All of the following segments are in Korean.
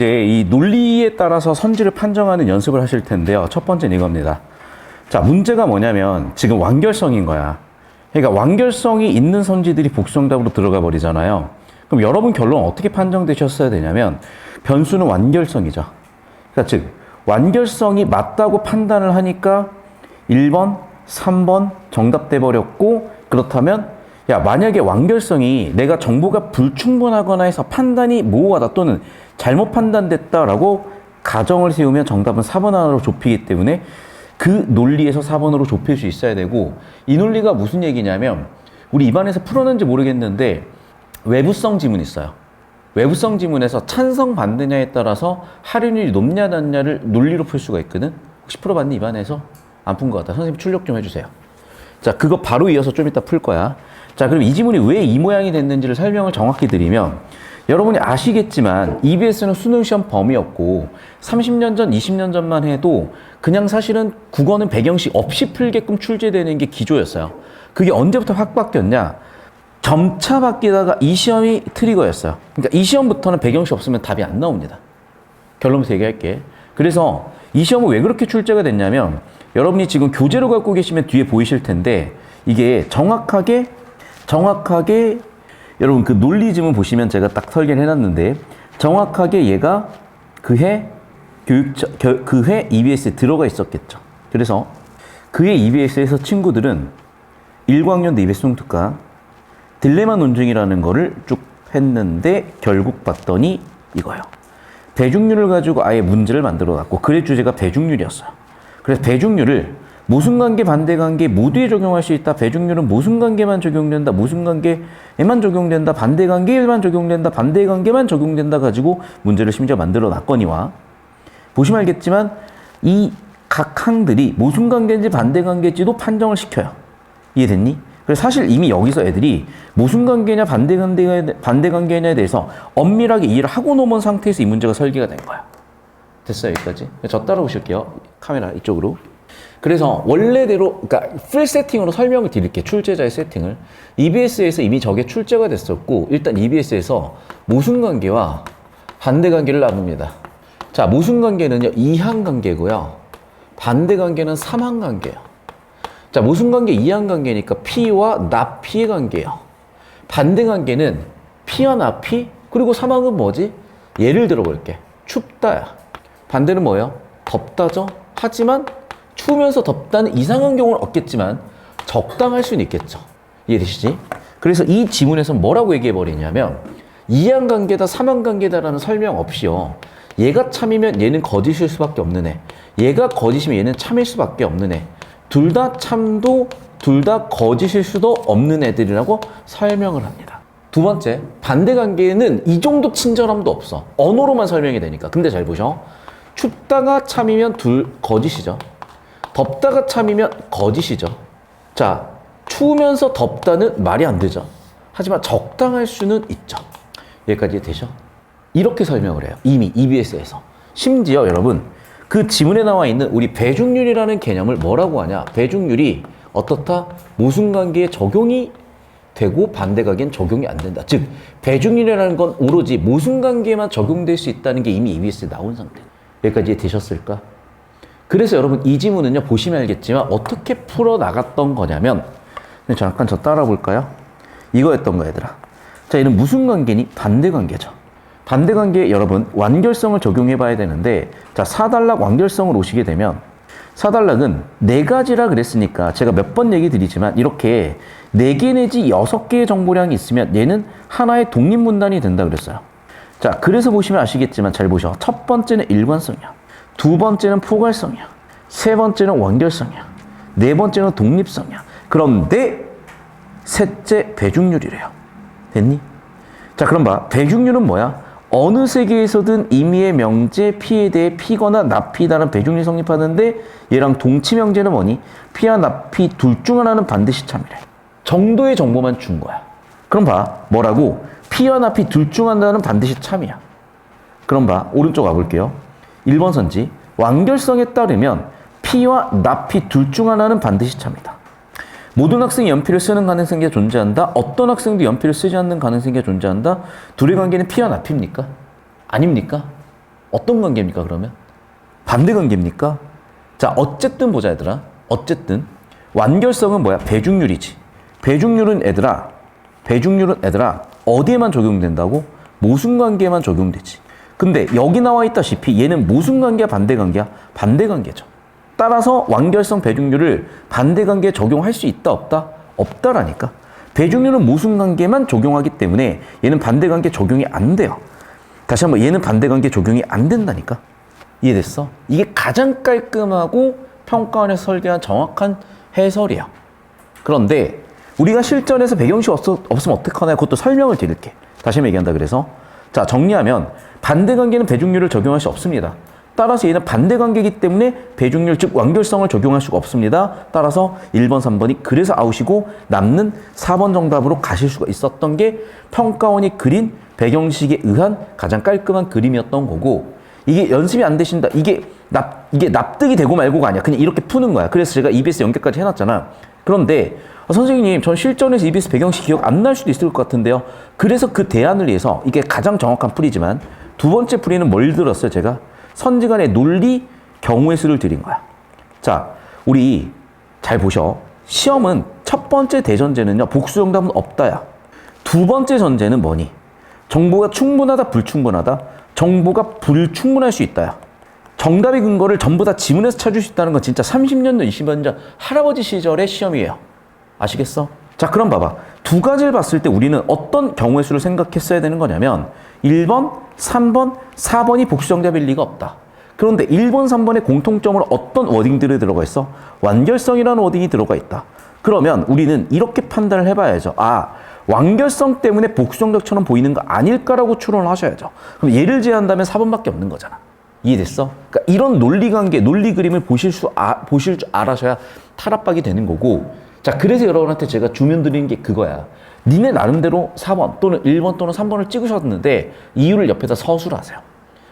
이제 이 논리에 따라서 선지를 판정하는 연습을 하실 텐데요. 첫 번째는 이겁니다. 자, 문제가 뭐냐면 지금 완결성인 거야. 그러니까 완결성이 있는 선지들이 복수정답으로 들어가 버리잖아요. 그럼 여러분 결론 어떻게 판정되셨어야 되냐면 변수는 완결성이죠. 그러니까 즉 완결성이 맞다고 판단을 하니까 1번, 3번 정답 돼버렸고, 그렇다면 야, 만약에 완결성이 내가 정보가 불충분하거나 해서 판단이 모호하다 또는 잘못 판단됐다라고 가정을 세우면 정답은 4번 하나로 좁히기 때문에 그 논리에서 4번으로 좁힐 수 있어야 되고, 이 논리가 무슨 얘기냐면 우리 입안에서 풀었는지 모르겠는데 외부성 지문이 있어요. 외부성 지문에서 찬성 반대냐에 따라서 할인율이 높냐 낮냐를 논리로 풀 수가 있거든. 혹시 풀어봤니? 입안에서? 안 푼 것 같다. 선생님 출력 좀 해주세요. 자, 그거 바로 이어서 좀 이따 풀 거야. 자, 그럼 이 지문이 왜 이 모양이 됐는지를 설명을 정확히 드리면, 여러분이 아시겠지만 EBS는 수능시험 범위였고 30년 전, 20년 전만 해도 그냥 사실은 국어는 배경식 없이 풀게끔 출제되는 게 기조였어요. 그게 언제부터 확 바뀌었냐? 점차 바뀌다가 이 시험이 트리거였어요. 그러니까 이 시험부터는 배경식 없으면 답이 안 나옵니다. 결론부터 얘기할게. 그래서 이 시험은 왜 그렇게 출제가 됐냐면, 여러분이 지금 교재로 갖고 계시면 뒤에 보이실 텐데 이게 정확하게 여러분 그 논리지문 보시면 제가 딱 설계를 해놨는데 정확하게 얘가 그해 EBS에 들어가 있었겠죠. 그래서 그해 EBS에서 친구들은 1학년도 EBS 통특강 딜레마 논증이라는 거를 쭉 했는데 결국 봤더니 이거예요. 배중률을 가지고 아예 문제를 만들어 놨고, 글의 주제가 배중률이었어요. 그래서 배중률을 모순관계, 반대관계 모두에 적용할 수 있다. 배중률은 모순관계만 적용된다. 모순관계에만 적용된다. 반대관계에만 적용된다. 반대관계만 적용된다 가지고 문제를 심지어 만들어 놨거니와, 보시면 알겠지만 이 각 항들이 모순관계인지 반대관계인지도 판정을 시켜요. 이해됐니? 그래서 사실 이미 여기서 애들이 모순관계냐 반대관계냐에 대해서 엄밀하게 이해를 하고 넘은 상태에서 이 문제가 설계가 된 거야. 됐어요, 여기까지? 저 따라오실게요. 카메라 이쪽으로. 그래서 원래대로, 그러니까 풀 세팅으로 설명을 드릴게요. 출제자의 세팅을. EBS에서 이미 저게 출제가 됐었고, 일단 EBS에서 모순관계와 반대관계를 나눕니다. 자, 모순관계는요 2항관계고요. 반대관계는 3항관계예요. 자, 모순관계 2항관계니까 P와 나P의 관계예요. 반대관계는 P와 나P, 그리고 3항은 뭐지? 예를 들어볼게. 춥다야. 반대는 뭐예요? 덥다죠? 하지만 추우면서 덥다는 이상한 경우는 없겠지만 적당할 수는 있겠죠. 이해되시지? 그래서 이 지문에서 뭐라고 얘기해버리냐면 2항관계다 3항관계다라는 설명 없이요, 얘가 참이면 얘는 거짓일 수밖에 없는 애, 얘가 거짓이면 얘는 참일 수밖에 없는 애, 둘 다 참도 둘 다 거짓일 수도 없는 애들이라고 설명을 합니다. 두 번째, 반대관계는 이 정도 친절함도 없어. 언어로만 설명이 되니까. 근데 잘 보셔. 춥다가 참이면 둘 거짓이죠. 덥다가 참이면 거짓이죠. 자, 추우면서 덥다는 말이 안 되죠. 하지만 적당할 수는 있죠. 여기까지 되죠? 이렇게 설명을 해요. 이미 EBS에서. 심지어 여러분, 그 지문에 나와 있는 우리 배중률이라는 개념을 뭐라고 하냐? 배중률이 어떻다? 모순관계에 적용이 되고 반대관계는 적용이 안 된다. 즉, 배중률이라는 건 오로지 모순관계에만 적용될 수 있다는 게 이미 EBS에 나온 상태. 여기까지 되셨을까? 그래서 여러분 이 지문은요, 보시면 알겠지만 어떻게 풀어나갔던 거냐면, 잠깐 저 따라 볼까요? 이거였던 거 얘들아. 자, 얘는 무슨 관계니? 반대관계죠. 반대관계에 여러분 완결성을 적용해 봐야 되는데, 자, 사단락 완결성을 오시게 되면, 사단락은 4가지라 그랬으니까 제가 몇 번 얘기 드리지만 이렇게 4개 내지 6개의 정보량이 있으면 얘는 하나의 독립문단이 된다 그랬어요. 자, 그래서 보시면 아시겠지만 잘 보셔. 첫 번째는 일관성이야. 두 번째는 포괄성이야. 세 번째는 완결성이야. 네 번째는 독립성이야. 그런데 셋째 배중률이래요. 됐니? 자, 그럼 봐. 배중률은 뭐야? 어느 세계에서든 임의의 명제 P에 대해 P거나 나P다는 배중률이 성립하는데, 얘랑 동치 명제는 뭐니? P와 나P 둘 중 하나는 반드시 참이래. 정도의 정보만 준 거야. 그럼 봐. 뭐라고? P와 나P 둘 중 하나는 반드시 참이야. 그럼 봐. 오른쪽 와볼게요. 1번 선지. 완결성에 따르면 P와 나P 둘 중 하나는 반드시 참이다. 모든 학생이 연필을 쓰는 가능성이 존재한다. 어떤 학생도 연필을 쓰지 않는 가능성이 존재한다. 둘의 관계는 P와 나P입니까? 아닙니까? 어떤 관계입니까, 그러면? 반대 관계입니까? 자, 어쨌든 보자, 얘들아. 어쨌든. 완결성은 뭐야? 배중률이지. 배중률은 얘들아, 어디에만 적용된다고? 모순관계에만 적용되지. 근데 여기 나와 있다시피 얘는 모순관계야, 반대관계야? 반대관계죠. 따라서 완결성 배중률을 반대관계에 적용할 수 있다, 없다? 없다라니까. 배중률은 모순관계만 적용하기 때문에 얘는 반대관계 적용이 안 돼요. 다시 한번 얘는 반대관계 적용이 안 된다니까. 이해됐어? 이게 가장 깔끔하고 평가원에서 설계한 정확한 해설이야. 그런데 우리가 실전에서 배경식 없으면 어떡하나, 그것도 설명을 드릴게. 다시 한번 얘기한다. 그래서 자, 정리하면 반대관계는 배중률을 적용할 수 없습니다. 따라서 얘는 반대관계이기 때문에 배중률, 즉 완결성을 적용할 수가 없습니다. 따라서 1번, 3번이 그래서 아웃이고 남는 4번 정답으로 가실 수가 있었던 게 평가원이 그린 배경식에 의한 가장 깔끔한 그림이었던 거고, 이게 연습이 안 되신다. 이게 납득이 되고 말고가 아니야. 그냥 이렇게 푸는 거야. 그래서 제가 EBS 연계까지 해놨잖아. 그런데 선생님, 전 실전에서 EBS 배경식 기억 안 날 수도 있을 것 같은데요. 그래서 그 대안을 위해서, 이게 가장 정확한 풀이지만 두 번째 풀이는 뭘 들었어요? 제가 선지간의 논리 경우의 수를 드린 거야. 자, 우리 잘 보셔. 시험은 첫 번째 대전제는요, 복수 정답은 없다야. 두 번째 전제는 뭐니? 정보가 충분하다, 불충분하다? 정보가 불충분할 수 있다야. 정답의 근거를 전부 다 지문에서 찾을 수 있다는 건 진짜 30년 전, 20년 전 할아버지 시절의 시험이에요. 아시겠어? 자, 그럼 봐봐. 두 가지를 봤을 때 우리는 어떤 경우의 수를 생각했어야 되는 거냐면 1번, 3번, 4번이 복수 정답일 리가 없다. 그런데 1번, 3번의 공통점으로 어떤 워딩들이 들어가 있어? 완결성이라는 워딩이 들어가 있다. 그러면 우리는 이렇게 판단을 해봐야죠. 아, 완결성 때문에 복수 정답처럼 보이는 거 아닐까라고 추론을 하셔야죠. 그럼 얘를 제외한다면 4번밖에 없는 거잖아. 이해됐어? 그러니까 이런 논리관계, 논리 그림을 보실 줄 알아셔야 탈압박이 되는 거고. 자, 그래서 여러분한테 제가 주면 드리는 게 그거야. 니네 나름대로 4번 또는 1번 또는 3번을 찍으셨는데 이유를 옆에다 서술을 하세요.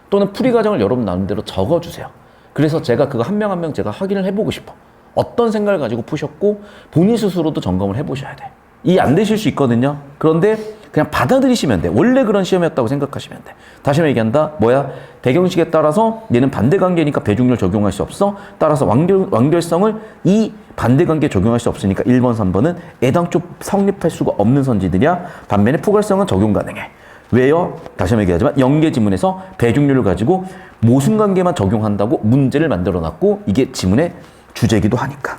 또는 풀이 과정을 여러분 나름대로 적어주세요. 그래서 제가 그거 한 명 한 명 제가 확인을 해보고 싶어. 어떤 생각을 가지고 푸셨고 본인 스스로도 점검을 해보셔야 돼. 이해 안 되실 수 있거든요. 그런데 그냥 받아들이시면 돼. 원래 그런 시험이었다고 생각하시면 돼. 다시 한번 얘기한다. 뭐야? 배경식에 따라서 얘는 반대관계니까 배중률 적용할 수 없어. 따라서 완결성을 이 반대관계에 적용할 수 없으니까 1번, 3번은 애당초 성립할 수가 없는 선지들이야. 반면에 포괄성은 적용 가능해. 왜요? 다시 한번 얘기하지만 연계지문에서 배중률을 가지고 모순관계만 적용한다고 문제를 만들어놨고 이게 지문의 주제이기도 하니까.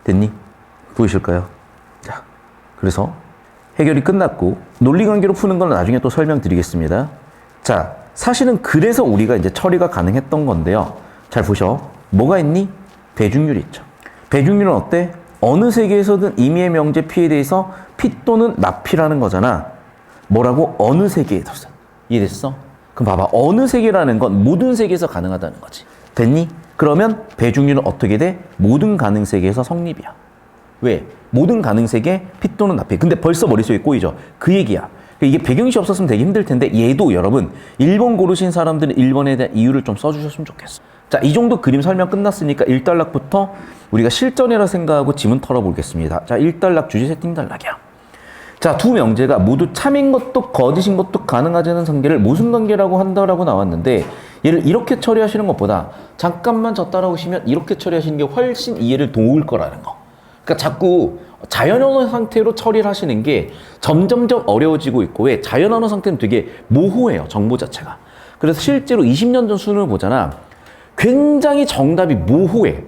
됐니? 보이실까요? 자, 그래서 해결이 끝났고 논리관계로 푸는 건 나중에 또 설명드리겠습니다. 자, 사실은 그래서 우리가 이제 처리가 가능했던 건데요. 잘 보셔. 뭐가 있니? 배중률이 있죠. 배중률은 어때? 어느 세계에서든 임의의 명제 P에 대해서 P 또는 납P라는 거잖아. 뭐라고? 어느 세계에서든. 이해됐어? 그럼 봐봐. 어느 세계라는 건 모든 세계에서 가능하다는 거지. 됐니? 그러면 배중률은 어떻게 돼? 모든 가능 세계에서 성립이야. 왜? 모든 가능 세계 P 또는 납P. 근데 벌써 머릿속에 꼬이죠. 그 얘기야. 이게 배경식 없었으면 되게 힘들 텐데 얘도 여러분 1번 고르신 사람들은 1번에 대한 이유를 좀 써주셨으면 좋겠어. 자, 이 정도 그림 설명 끝났으니까 1단락부터 우리가 실전이라 생각하고 지문 털어보겠습니다. 자, 1단락 주제 세팅 단락이야. 자, 두 명제가 모두 참인 것도 거짓인 것도 가능하지 않은 관계를 모순관계라고 한다라고 나왔는데 얘를 이렇게 처리하시는 것보다 잠깐만 저 따라오시면 이렇게 처리하시는 게 훨씬 이해를 도울 거라는 거. 그러니까 자꾸 자연언어 상태로 처리를 하시는 게 점점점 어려워지고 있고, 왜? 자연언어 상태는 되게 모호해요, 정보 자체가. 그래서 실제로 20년 전 수능을 보잖아. 굉장히 정답이 모호해.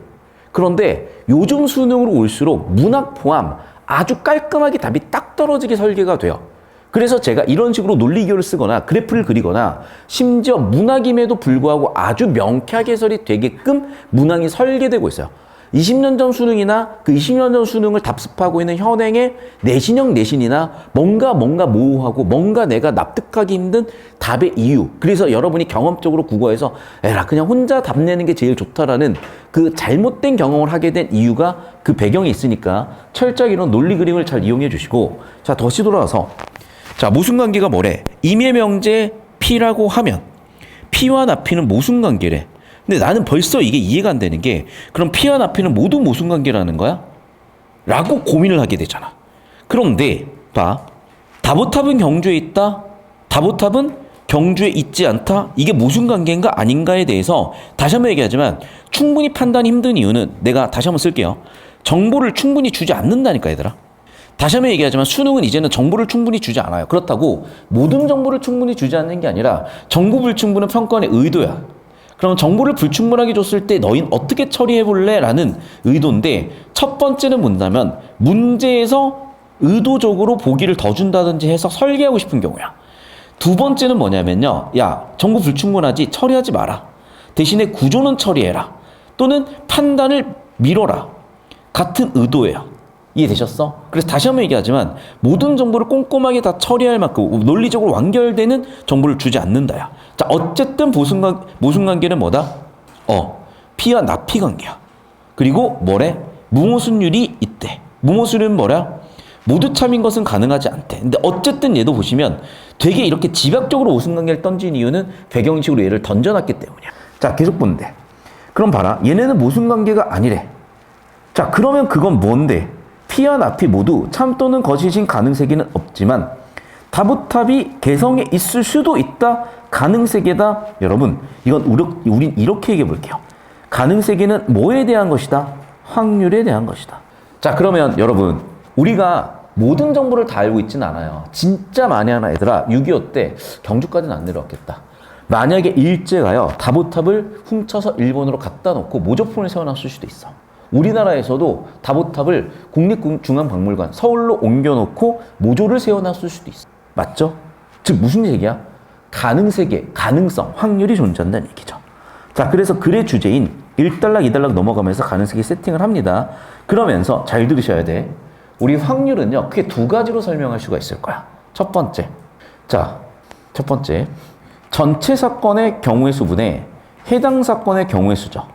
그런데 요즘 수능으로 올수록 문학 포함 아주 깔끔하게 답이 딱 떨어지게 설계가 돼요. 그래서 제가 이런 식으로 논리기호를 쓰거나 그래프를 그리거나 심지어 문학임에도 불구하고 아주 명쾌하게 해설이 되게끔 문항이 설계되고 있어요. 20년 전 수능이나 그 20년 전 수능을 답습하고 있는 현행의 내신형 내신이나 뭔가 모호하고 뭔가 내가 납득하기 힘든 답의 이유. 그래서 여러분이 경험적으로 국어에서 에라 그냥 혼자 답 내는 게 제일 좋다라는 그 잘못된 경험을 하게 된 이유가 그 배경이 있으니까 철저하게 이런 논리 그림을 잘 이용해 주시고, 자, 다시 돌아와서 자, 모순관계가 뭐래? 임의 명제 P라고 하면 P와 나P는 모순관계래. 근데 나는 벌써 이게 이해가 안 되는 게, 그럼 P와 나P는 모두 모순관계라는 거야? 라고 고민을 하게 되잖아. 그런데 봐, 다보탑은 경주에 있다. 다보탑은 경주에 있지 않다? 이게 모순 관계인가 아닌가에 대해서 다시 한번 얘기하지만 충분히 판단이 힘든 이유는 내가 다시 한번 쓸게요. 정보를 충분히 주지 않는다니까 얘들아. 다시 한번 얘기하지만 수능은 이제는 정보를 충분히 주지 않아요. 그렇다고 모든 정보를 충분히 주지 않는 게 아니라 정보 불충분은 평가원의 의도야. 그럼 정보를 불충분하게 줬을 때 너희는 어떻게 처리해볼래? 라는 의도인데 첫 번째는 뭔냐면 문제에서 의도적으로 보기를 더 준다든지 해서 설계하고 싶은 경우야. 두 번째는 뭐냐면요. 야, 정보 불충분하지 처리하지 마라. 대신에 구조는 처리해라. 또는 판단을 미뤄라. 같은 의도예요. 이해되셨어? 그래서 다시 한번 얘기하지만 모든 정보를 꼼꼼하게 다 처리할 만큼 논리적으로 완결되는 정보를 주지 않는다야. 자, 어쨌든 모순관계는 뭐다? 피와 납피 관계야. 그리고 뭐래? 무모순율이 있대. 무모순율은 뭐라? 모두 참인 것은 가능하지 않대. 근데 어쨌든 얘도 보시면 되게 이렇게 집약적으로 모순관계를 던진 이유는 배경식으로 얘를 던져놨기 때문이야. 자, 계속 보는데. 그럼 봐라. 얘네는 모순관계가 아니래. 자, 그러면 그건 뭔데? 피와 납피 모두 참 또는 거짓인 가능세계는 없지만 다부탑이 개성에 있을 수도 있다. 가능세계다. 여러분, 이건 우린 이렇게 얘기해 볼게요. 가능세계는 뭐에 대한 것이다? 확률에 대한 것이다. 자, 그러면 여러분, 우리가 모든 정보를 다 알고 있진 않아요. 진짜 많이 하나 얘들아. 6.25 때 경주까지는 안 내려왔겠다. 만약에 일제가요, 다보탑을 훔쳐서 일본으로 갖다 놓고 모조품을 세워놨을 수도 있어. 우리나라에서도 다보탑을 국립중앙박물관 서울로 옮겨놓고 모조를 세워놨을 수도 있어. 맞죠? 즉 무슨 얘기야? 가능세계, 가능성, 확률이 존재한다는 얘기죠. 자, 그래서 글의 주제인 1단락, 2단락 넘어가면서 가능세계 세팅을 합니다. 그러면서 잘 들으셔야 돼. 우리 확률은요, 크게 두 가지로 설명할 수가 있을 거야. 첫 번째. 자, 첫 번째. 전체 사건의 경우의 수분에 해당 사건의 경우의 수죠.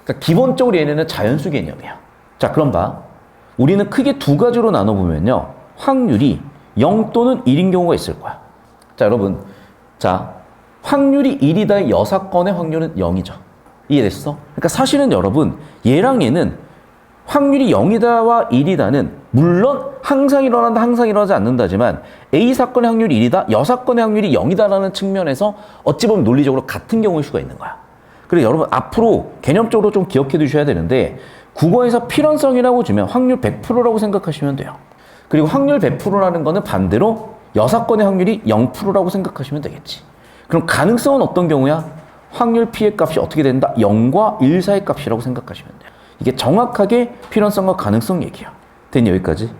그러니까 기본적으로 얘네는 자연수 개념이야. 자, 그럼 봐. 우리는 크게 두 가지로 나눠보면요. 확률이 0 또는 1인 경우가 있을 거야. 자, 여러분. 자, 확률이 1이다의 여사건의 확률은 0이죠. 이해됐어? 그러니까 사실은 여러분, 얘랑 얘는 확률이 0이다와 1이다는 물론 항상 일어난다, 항상 일어나지 않는다지만 A 사건의 확률이 1이다, 여사건의 확률이 0이다라는 측면에서 어찌 보면 논리적으로 같은 경우일 수가 있는 거야. 그리고 여러분 앞으로 개념적으로 좀 기억해 두셔야 되는데 국어에서 필연성이라고 주면 확률 100%라고 생각하시면 돼요. 그리고 확률 100%라는 거는 반대로 여사건의 확률이 0%라고 생각하시면 되겠지. 그럼 가능성은 어떤 경우야? 확률 P의 값이 어떻게 된다? 0과 1 사이의 값이라고 생각하시면 돼요. 이게 정확하게 필연성과 가능성 얘기야. 된 여기까지.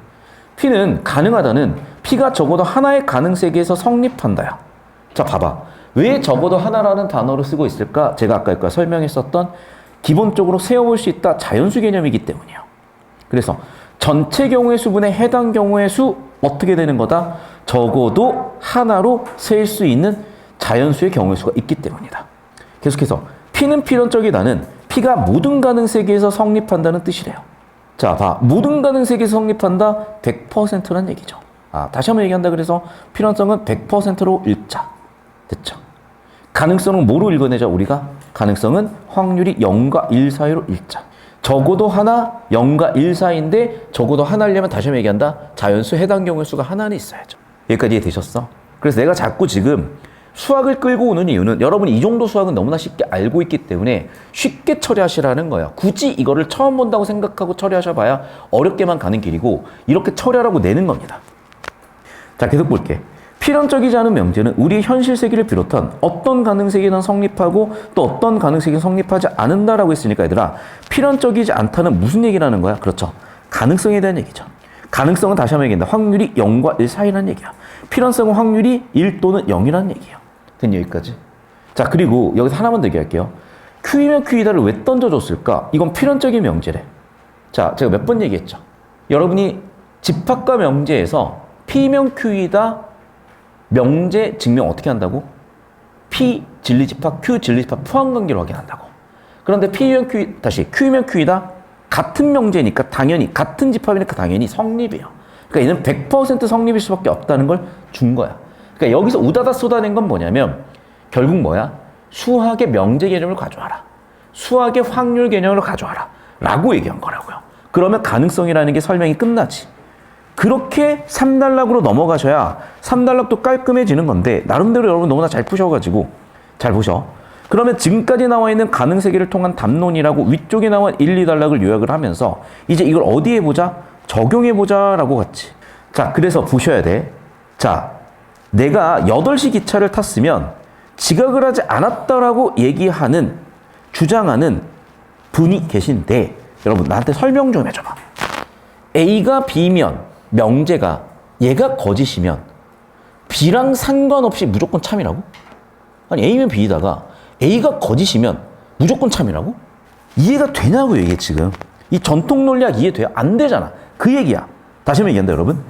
P는 가능하다는 P가 적어도 하나의 가능세계에서 성립한다야. 자, 봐봐. 왜 적어도 하나라는 단어를 쓰고 있을까? 제가 아까 설명했었던 기본적으로 세워볼 수 있다 자연수 개념이기 때문이에요. 그래서 전체 경우의 수분에 해당 경우의 수 어떻게 되는 거다? 적어도 하나로 셀 수 있는 자연수의 경우의 수가 있기 때문이다. 계속해서 P는 필연적이다는 P가 모든 가능세계에서 성립한다는 뜻이래요. 자, 봐. 모든 가능세계에서 성립한다? 100%란 얘기죠. 다시 한번 얘기한다 그래서 필연성은 100%로 읽자. 됐죠? 가능성은 뭐로 읽어내자 우리가? 가능성은 확률이 0과 1 사이로 읽자. 적어도 하나, 0과 1 사이인데 적어도 하나려면 다시 한번 얘기한다. 자연수 해당 경우의 수가 하나는 있어야죠. 여기까지 이해되셨어? 그래서 내가 자꾸 지금 수학을 끌고 오는 이유는 여러분이 이 정도 수학은 너무나 쉽게 알고 있기 때문에 쉽게 처리하시라는 거예요. 굳이 이거를 처음 본다고 생각하고 처리하셔봐야 어렵게만 가는 길이고 이렇게 처리하라고 내는 겁니다. 자, 계속 볼게. 필연적이지 않은 명제는 우리의 현실 세계를 비롯한 어떤 가능세계는 성립하고 또 어떤 가능세계는 성립하지 않는다라고 했으니까 얘들아, 필연적이지 않다는 무슨 얘기라는 거야? 그렇죠. 가능성에 대한 얘기죠. 가능성은 다시 한번 얘기한다. 확률이 0과 1 사이라는 얘기야. 필연성은 확률이 1 또는 0이라는 얘기예요. 된 여기까지. 자, 그리고 여기서 하나만 더 얘기할게요. Q이면 Q이다를 왜 던져줬을까? 이건 필연적인 명제래. 자, 제가 몇 번 얘기했죠. 여러분이 집합과 명제에서 P면 Q이다 명제 증명 어떻게 한다고? P 진리집합, Q 진리집합 포함관계로 확인한다고. 그런데 P면 Q, 다시 Q면 Q이다 같은 명제니까 당연히 같은 집합이니까 당연히 성립이에요. 그러니까 얘는 100% 성립일 수밖에 없다는 걸 준 거야. 그러니까 여기서 우다다 쏟아낸 건 뭐냐면 결국 뭐야? 수학의 명제 개념을 가져와라. 수학의 확률 개념을 가져와라. 라고 얘기한 거라고요. 그러면 가능성이라는 게 설명이 끝나지. 그렇게 3단락으로 넘어가셔야 3단락도 깔끔해지는 건데 나름대로 여러분 너무나 잘 푸셔가지고 잘 보셔. 그러면 지금까지 나와 있는 가능 세계를 통한 담론이라고 위쪽에 나온 1, 2단락을 요약을 하면서 이제 이걸 어디에 보자? 적용해 보자라고 갔지. 자, 그래서 보셔야 돼. 자, 내가 8시 기차를 탔으면 지각을 하지 않았다라고 얘기하는 주장하는 분이 계신데 여러분 나한테 설명 좀 해줘봐. A가 B면 명제가 얘가 거짓이면 B랑 상관없이 무조건 참이라고? 아니 A면 B다가 A가 거짓이면 무조건 참이라고? 이해가 되냐고 이게 지금. 이 전통 논리학 이해돼요? 안 되잖아. 그 얘기야. 다시 한번 얘기한다 여러분.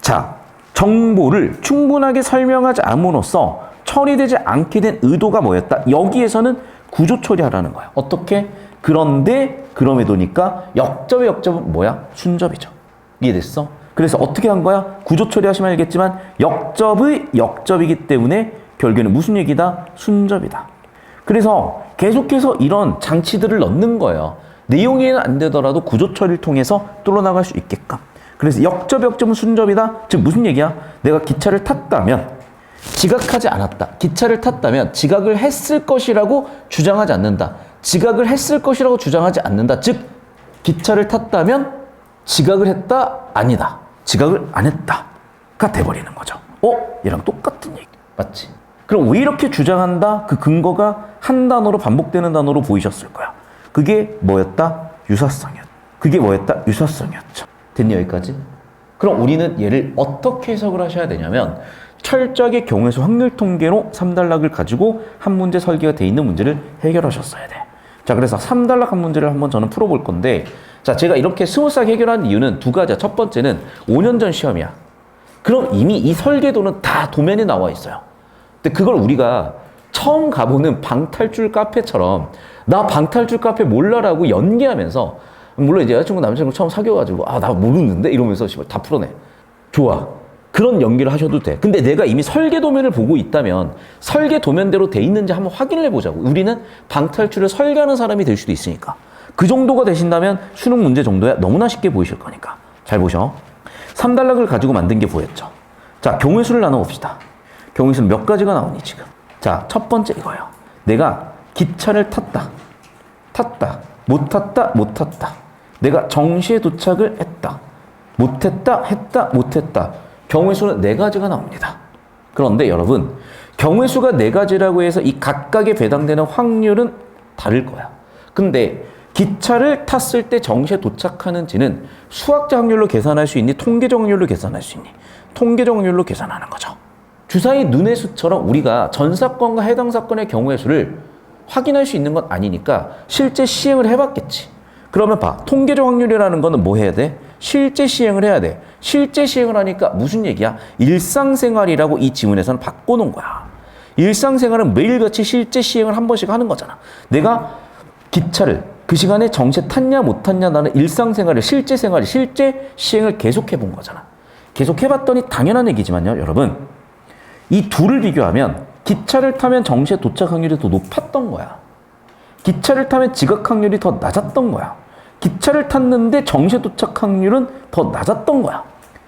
자, 정보를 충분하게 설명하지 않음으로써 처리되지 않게 된 의도가 뭐였다? 여기에서는 구조 처리하라는 거야. 어떻게? 그런데 그럼에도니까 역접의 역접은 뭐야? 순접이죠. 이해됐어? 그래서 어떻게 한 거야? 구조 처리하시면 알겠지만 역접의 역접이기 때문에 결국에는 무슨 얘기다? 순접이다. 그래서 계속해서 이런 장치들을 넣는 거예요. 내용에는 안 되더라도 구조 처리를 통해서 뚫어나갈 수 있게끔. 그래서 역접, 역접은 순접이다. 즉 무슨 얘기야? 내가 기차를 탔다면 지각하지 않았다. 기차를 탔다면 지각을 했을 것이라고 주장하지 않는다. 지각을 했을 것이라고 주장하지 않는다. 즉 기차를 탔다면 지각을 했다? 아니다. 지각을 안 했다가 돼버리는 거죠. 얘랑 똑같은 얘기. 맞지? 그럼 왜 이렇게 주장한다? 그 근거가 한 단어로 반복되는 단어로 보이셨을 거야. 그게 뭐였다? 유사성이었다. 그게 뭐였다? 유사성이었죠. 됐니 여기까지? 그럼 우리는 얘를 어떻게 해석을 하셔야 되냐면 철저하게 경우에서 확률 통계로 3단락을 가지고 한 문제 설계가 돼 있는 문제를 해결하셨어야 돼. 자, 그래서 3단락 한 문제를 한번 저는 풀어볼 건데 자, 제가 이렇게 스무스하게 해결한 이유는 두 가지야. 첫 번째는 5년 전 시험이야. 그럼 이미 이 설계도는 다 도면에 나와 있어요. 근데 그걸 우리가 처음 가보는 방탈출 카페처럼 나 방탈출 카페 몰라라고 연기하면서 물론 이제 여자친구 남자친구 처음 사귀어가지고 나 모르는데 이러면서 다 풀어내. 좋아. 그런 연기를 하셔도 돼. 근데 내가 이미 설계 도면을 보고 있다면 설계 도면대로 돼 있는지 한번 확인을 해보자고. 우리는 방탈출을 설계하는 사람이 될 수도 있으니까. 그 정도가 되신다면 수능 문제 정도야 너무나 쉽게 보이실 거니까. 잘 보셔. 3단락을 가지고 만든 게 보였죠. 자, 경우의 수를 나눠봅시다. 경우의 수는 몇 가지가 나오니 지금. 자, 첫 번째 이거예요. 내가 기차를 탔다. 못 탔다. 못 탔다. 내가 정시에 도착을 했다. 못했다. 했다. 못했다. 경우의 수는 4가지가 나옵니다. 그런데 여러분, 경우의 수가 4가지라고 해서 이 각각에 배당되는 확률은 다를 거야. 근데 기차를 탔을 때 정시에 도착하는지는 수학적 확률로 계산할 수 있니? 통계적 확률로 계산할 수 있니? 통계적 확률로 계산하는 거죠. 주사위 눈의 수처럼 우리가 전 사건과 해당 사건의 경우의 수를 확인할 수 있는 건 아니니까 실제 시행을 해봤겠지. 그러면 봐. 통계적 확률이라는 거는 뭐 해야 돼? 실제 시행을 해야 돼. 실제 시행을 하니까 무슨 얘기야? 일상생활이라고 이 지문에서는 바꿔놓은 거야. 일상생활은 매일같이 실제 시행을 한 번씩 하는 거잖아. 내가 기차를 그 시간에 정시에 탔냐 못 탔냐 나는 일상생활을 실제 시행을 계속해 본 거잖아. 계속 해봤더니 당연한 얘기지만요. 여러분. 이 둘을 비교하면 기차를 타면 정시에 도착 확률이 더 높았던 거야. 기차를 타면 지각 확률이 더 낮았던 거야. 기차를 탔는데 정시에 도착 확률은 더 낮았던 거야.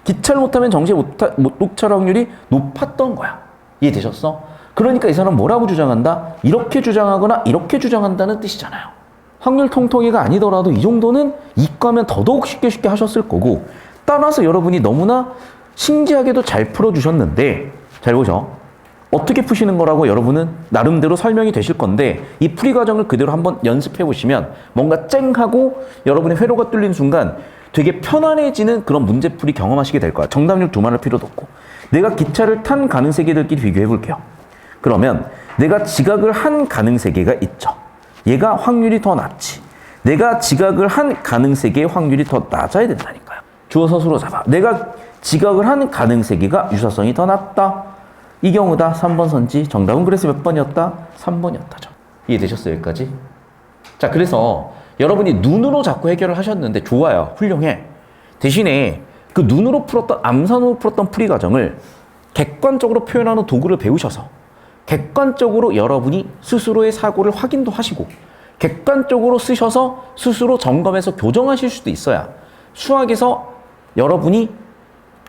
기차를 못 타면 정시에 못 도착 확률이 높았던 거야. 이해되셨어? 그러니까 이 사람은 뭐라고 주장한다? 이렇게 주장하거나 이렇게 주장한다는 뜻이잖아요. 확률 통통이가 아니더라도 이 정도는 이과면 더더욱 쉽게 하셨을 거고 따라서 여러분이 너무나 신기하게도 잘 풀어주셨는데 잘 보셔. 어떻게 푸시는 거라고 여러분은 나름대로 설명이 되실 건데 이 풀이 과정을 그대로 한번 연습해 보시면 뭔가 쨍하고 여러분의 회로가 뚫린 순간 되게 편안해지는 그런 문제풀이 경험하시게 될 거야. 정답률 두말할 필요도 없고. 내가 기차를 탄 가능세계들끼리 비교해 볼게요. 그러면 내가 지각을 한 가능세계가 있죠. 얘가 확률이 더 낮지. 내가 지각을 한 가능세계의 확률이 더 낮아야 된다니까요. 주어 서술어 잡아. 내가 지각을 한 가능세계가 유사성이 더 낮다. 이 경우다. 3번 선지. 정답은 그래서 몇 번이었다? 3번이었다죠. 이해되셨어요? 여기까지? 자, 그래서 여러분이 눈으로 자꾸 해결을 하셨는데 좋아요. 훌륭해. 대신에 그 눈으로 풀었던, 암산으로 풀었던 풀이 과정을 객관적으로 표현하는 도구를 배우셔서 객관적으로 여러분이 스스로의 사고를 확인도 하시고 객관적으로 쓰셔서 스스로 점검해서 교정하실 수도 있어야 수학에서 여러분이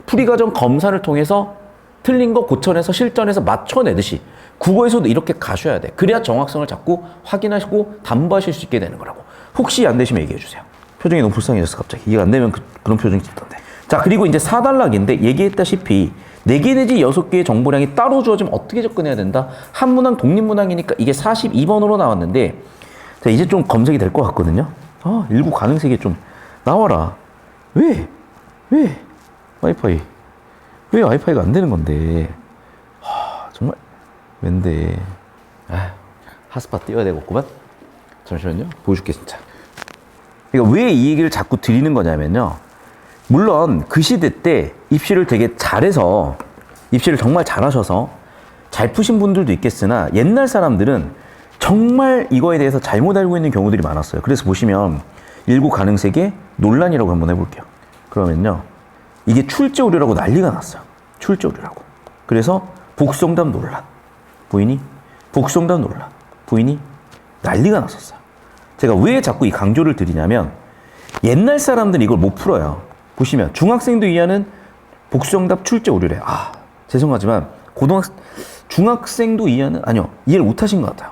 풀이과정 검사를 통해서 틀린 거 고쳐내서 실전에서 맞춰내듯이 국어에서도 이렇게 가셔야 돼. 그래야 정확성을 자꾸 확인하시고 담보하실 수 있게 되는 거라고. 혹시 안 되시면 얘기해 주세요. 표정이 너무 불쌍해졌어 갑자기. 이해가 안 되면 그런 표정이 짓던데. 자, 그리고 이제 4단락인데 얘기했다시피 4개 내지 6개의 정보량이 따로 주어지면 어떻게 접근해야 된다? 한 문항 독립문항이니까 이게 42번으로 나왔는데 자, 이제 좀 검색이 될 것 같거든요. 일구 가능세계 좀 나와라. 왜 와이파이 왜 와이파이가 안 되는 건데? 정말 왠데? 핫스팟 띄워야 되겠구만. 잠시만요. 보여줄게 진짜. 그러니까 왜 이 얘기를 자꾸 드리는 거냐면요. 물론 그 시대 때 입시를 되게 잘해서 입시를 정말 잘하셔서 잘 푸신 분들도 있겠으나 옛날 사람들은 정말 이거에 대해서 잘못 알고 있는 경우들이 많았어요. 그래서 보시면 일구 가능세계 논란이라고 한번 해볼게요. 그러면요. 이게 출제 오류라고 난리가 났어요. 출제 오류라고. 그래서 복수정답 논란. 보이니? 복수정답 논란. 보이니? 난리가 났었어요. 제가 왜 자꾸 이 강조를 드리냐면 옛날 사람들은 이걸 못 풀어요. 보시면 중학생도 이해하는 복수정답 출제 오류래. 죄송하지만 중학생도 이해하는 이해를 못 하신 것 같아요.